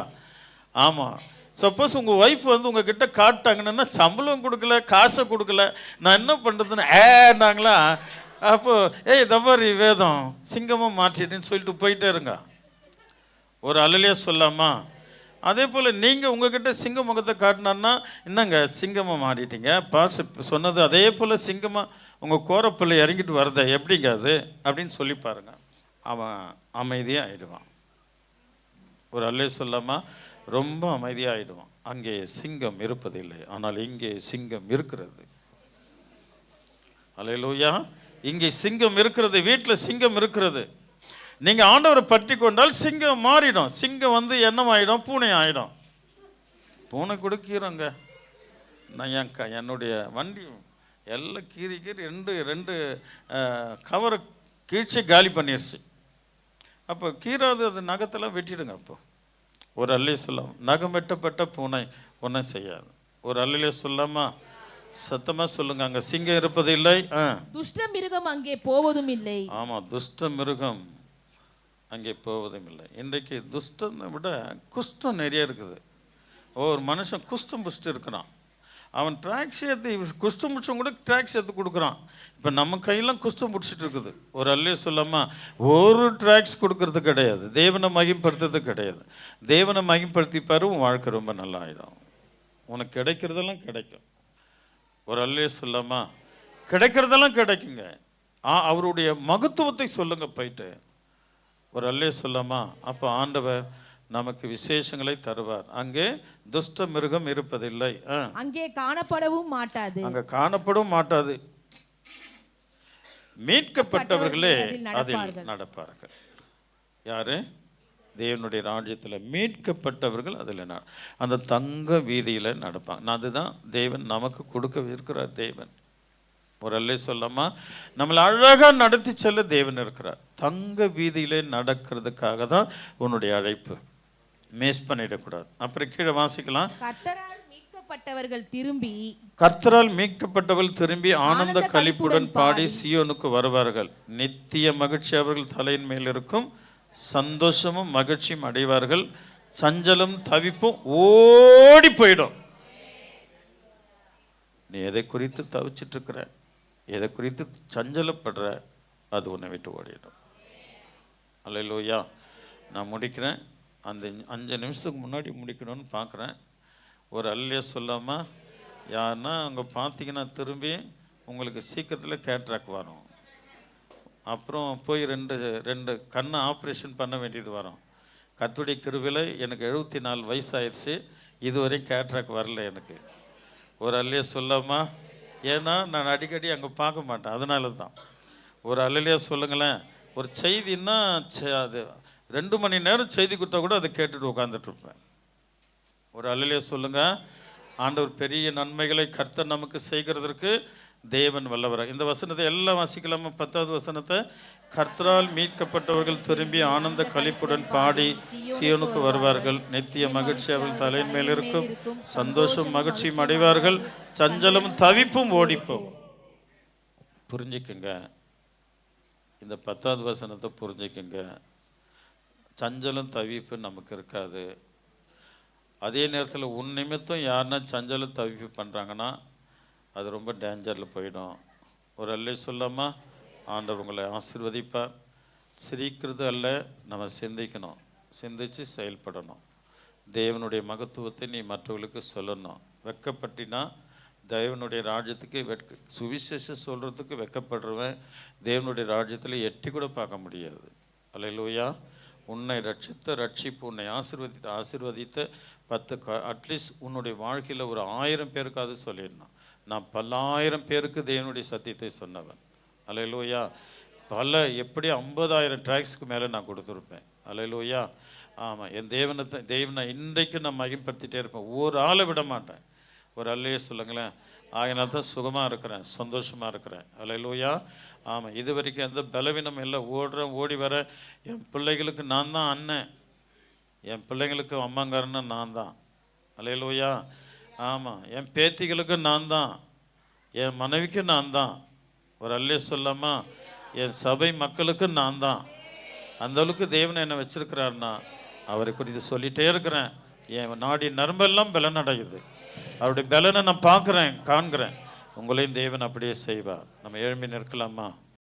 ஆமாம். சப்போஸ் உங்கள் ஒய்ஃப் வந்து உங்ககிட்ட காட்டாங்கன்னா, சம்பளம் கொடுக்கல, காசை கொடுக்கல, நான் என்ன பண்ணுறதுன்னு நாங்களா, அப்போ தவறு வேதம் சிங்கமாக மாற்றிட்டுன்னு சொல்லிட்டு போயிட்டே இருங்க. ஒரு அலலியா சொல்லாமா? அதே போல் நீங்கள் உங்ககிட்ட சிங்க முகத்தை காட்டினான்னா, என்னங்க சிங்கமாக மாறிட்டீங்க, பாஸ் சொன்னது அதே போல் சிங்கமாக உங்கள் கோரப்பிள்ளை இறங்கிட்டு வரத எப்படிங்க அது அப்படின்னு சொல்லி பாருங்க. அவன் அமைதியாக ஆயிடுவான். ஒரு அல்லே சொல்லாமா ரொம்ப அமைதியாக ஆயிடுவான். அங்கே சிங்கம் இருப்பதில்லை, ஆனால் இங்கே சிங்கம் இருக்கிறது. அல்லேலூயா. இங்கே சிங்கம் இருக்கிறது, வீட்டில் சிங்கம் இருக்கிறது. நீங்கள் ஆண்டவரை பற்றி கொண்டால் சிங்கம் மாறிடும். சிங்கம் வந்து என்னமாயிடும்? பூனை ஆயிடும். பூனை கூட கீரைங்க. நான் என்னுடைய வண்டி எல்லாம் கீறி ரெண்டு கவரை கீழ்ச்சி காலி பண்ணிடுச்சு. அப்போ கீராது அது நகத்தெல்லாம் வெட்டிடுங்க. அப்போ ஒரு அல்லே சொல்லாம், நகம் வெட்டப்பட்ட பூனை ஒன்றும் செய்யாது. ஒரு அல்லையிலே சொல்லாமா சத்தமா சொல்லுங்க, அங்கே சிங்கம் இருப்பது இல்லை, துஷ்ட மிருகம் அங்கே போவதும் இல்லை. ஆமாம், துஷ்ட மிருகம் அங்கே போவதும் இல்லை. இன்றைக்கு துஷ்டத்தை விட குஷ்டம் நிறைய இருக்குது. ஒரு மனுஷன் குஷ்டம் பிடிச்சிட்டு இருக்கிறான். அவன் ட்ராக்ஸ் ஏற்றி குஷ்டம் பிடிச்சவங்க கூட ட்ராக்ஸ் ஏற்றி கொடுக்குறான். இப்போ நம்ம கையெல்லாம் குஷ்டம் பிடிச்சிட்டு இருக்குது. ஒரு அல்லே சொல்லாமல் ஒரு ட்ராக்ஸ் கொடுக்கறது கிடையாது, தேவனை மகிமைப்படுத்துறது கிடையாது. தேவனை மகிமைப்படுத்திப்பாரு, உன் வாழ்க்கை ரொம்ப நல்லா ஆகிடும். உனக்கு கிடைக்கிறதெல்லாம் கிடைக்கும். ஒரு அல்லே சொல்லாமா கிடைக்கிறதெல்லாம் கிடைக்குங்க. அவருடைய மகத்துவத்தை சொல்லுங்க போயிட்டு. ஒரு அல்லே சொல்லாமா அப்போ ஆண்டவர் நமக்கு விசேஷங்களை தருவார். அங்கே துஷ்ட மிருகம் இருப்பதில்லை, அங்கே காணப்படவும் மாட்டாது. அங்கே காணப்படவும் மாட்டாது. மீட்கப்பட்டவர்களே அதில் நடப்பார்கள். யாரு? தேவனுடைய ராஜ்யத்தில் மீட்கப்பட்டவர்கள் அதில் அந்த தங்க வீதியில் நடப்பாங்க. அதுதான் தேவன் நமக்கு கொடுக்க இருக்கிறார். தேவன் ஒரு அல்லே சொல்லாமா நம்மளை அழகாக நடத்தி செல்ல தேவன் இருக்கிறார். தங்க வீதியிலே நடக்கிறதுக்காக தான் உன்னுடைய அழைப்பு. மிஸ் பண்ணிடக்கூடாது. அப்புறம் கீழே வாசிக்கலாம். கர்த்தரால் மீட்கப்பட்டவர்கள் திரும்பி ஆனந்த களிப்புடன் பாடி சீயோனுக்கு வருவார்கள். நித்திய மகிழ்ச்சி அவர்கள் தலையின் மேல் இருக்கும். சந்தோஷமும் மகிழ்ச்சியும் அடைவார்கள். சஞ்சலம் தவிப்பும் ஓடி போயிடும். நீ எதை குறித்து தவிச்சிட்டு இருக்கிற, எதை குறித்து சஞ்சலப்படுற, அது உன்னை விட்டு ஓடிடும். அல்லேலூயா. நான் முடிக்கிறேன். அந்த 5 நிமிஷத்துக்கு முன்னாடி முடிக்கணும்னு பார்க்குறேன். ஒரு அல்லே சொல்லாமல் யாருன்னா அங்கே பார்த்தீங்கன்னா திரும்பி உங்களுக்கு சீக்கிரத்தில் கேட்ராக் வரும். அப்புறம் போய் ரெண்டு கண்ணை ஆப்ரேஷன் பண்ண வேண்டியது வரும். கர்த்தருடைய கிருபையில் எனக்கு 74 வயசாயிருச்சு, இதுவரையும் கேட்ராக் வரல எனக்கு. ஒரு அல்லே சொல்லாமல், ஏன்னா நான் அடிக்கடி அங்கே பார்க்க மாட்டேன், அதனால தான். ஒரு அல்லையா சொல்லுங்களேன். ஒரு செய்தின்னா அது 2 மணி நேரம் செய்தி கொடுத்தா கூட அதை கேட்டுட்டு உட்காந்துட்டு இருப்பேன். ஒரு அல்லையா சொல்லுங்க. ஆண்டவர் பெரிய நன்மைகளை கர்த்தர் நமக்கு செய்கிறதற்கு தேவன் வல்லவர். இந்த வசனத்தை எல்லாம் வாசிக்கலாமா? 10வது வசனத்தை. கர்த்தரால் மீட்கப்பட்டவர்கள் திரும்பி ஆனந்த களிப்புடன் பாடி சீயோனுக்கு வருவார்கள். நித்திய மகிழ்ச்சி அவர்கள் தலையின் மேல் இருக்கும். சந்தோஷம் மகிழ்ச்சியும் அடைவார்கள். சஞ்சலம் தவிப்பும் ஓடிப்போம். புரிஞ்சுக்குங்க, இந்த 10வது வசனத்தை புரிஞ்சுக்குங்க. சஞ்சலம் தவிப்பு நமக்கு இருக்காது. அதே நேரத்தில் உன் நிமித்தம் யாருன்னா சஞ்சலம் தவிப்பு பண்ணுறாங்கன்னா அது ரொம்ப டேஞ்சரில் போயிடும். ஒரு அல்லே சொல்லாமா ஆண்டவர் உங்களை ஆசீர்வதிப்பார். சிரிக்கிறது அல்ல, நம்ம சிந்திக்கணும், சிந்தித்து செயல்படணும். தேவனுடைய மகத்துவத்தை நீ மற்றவர்களுக்கு சொல்லணும். வெக்கப்பட்டினா தேவனுடைய ராஜ்யத்துக்கு சுவிசேஷம் சொல்கிறதுக்கு வெக்கப்படுறவன் தேவனுடைய ராஜ்யத்தில் எட்டி கூட பார்க்க முடியாது. அல்லேலூயா. உன்னை ரட்சிப்பு உன்னை ஆசீர்வதித்த 10 அட்லீஸ்ட் உன்னுடைய வாழ்க்கையில் ஒரு 1000 பேருக்காவது சொல்லிடணும். நான் பல்லாயிரம் பேருக்கு தேவனுடைய சத்தியத்தை சொன்னவன். அல்லேலூயா. எப்படி 50,000 ட்ராக்ஸ்க்கு மேலே நான் கொடுத்துருப்பேன். அல்லேலூயா. ஆமாம், என் தேவனை இன்றைக்கு நான் மகிமைப்படுத்திட்டே இருப்பேன். ஒரு ஆளை விட மாட்டேன். ஒரு அல்லையே சொல்லுங்களேன். ஆகினால தான் சுகமாக இருக்கிறேன், சந்தோஷமாக இருக்கிறேன். அல்லேலூயா. ஆமாம், இது வரைக்கும் எந்த பலவீனம் இல்லை. ஓடி வர என் பிள்ளைகளுக்கு நான் தான் அண்ணன், என் பிள்ளைங்களுக்கு அம்மாங்காரன்னு நான் தான். அல்லேலூயா. ஆமாம், என் பேத்திகளுக்கு நான் தான், என் மனைவிக்கு நான் தான். ஒரு அல்லே சொல்லாமா என் சபை மக்களுக்கு நான் தான். அந்த அளவுக்கு தேவனை என்ன வச்சிருக்கிறாருன்னா அவரை குறித்து சொல்லிகிட்டே இருக்கிறேன். என் நாடி நரம்பெல்லாம் பலனடையுது. அவருடைய பலனை நான் பார்க்குறேன், காண்கிறேன். உங்களையும் தேவன் அப்படியே செய்வார். நம்ம எழும்பி நிற்கலாமா?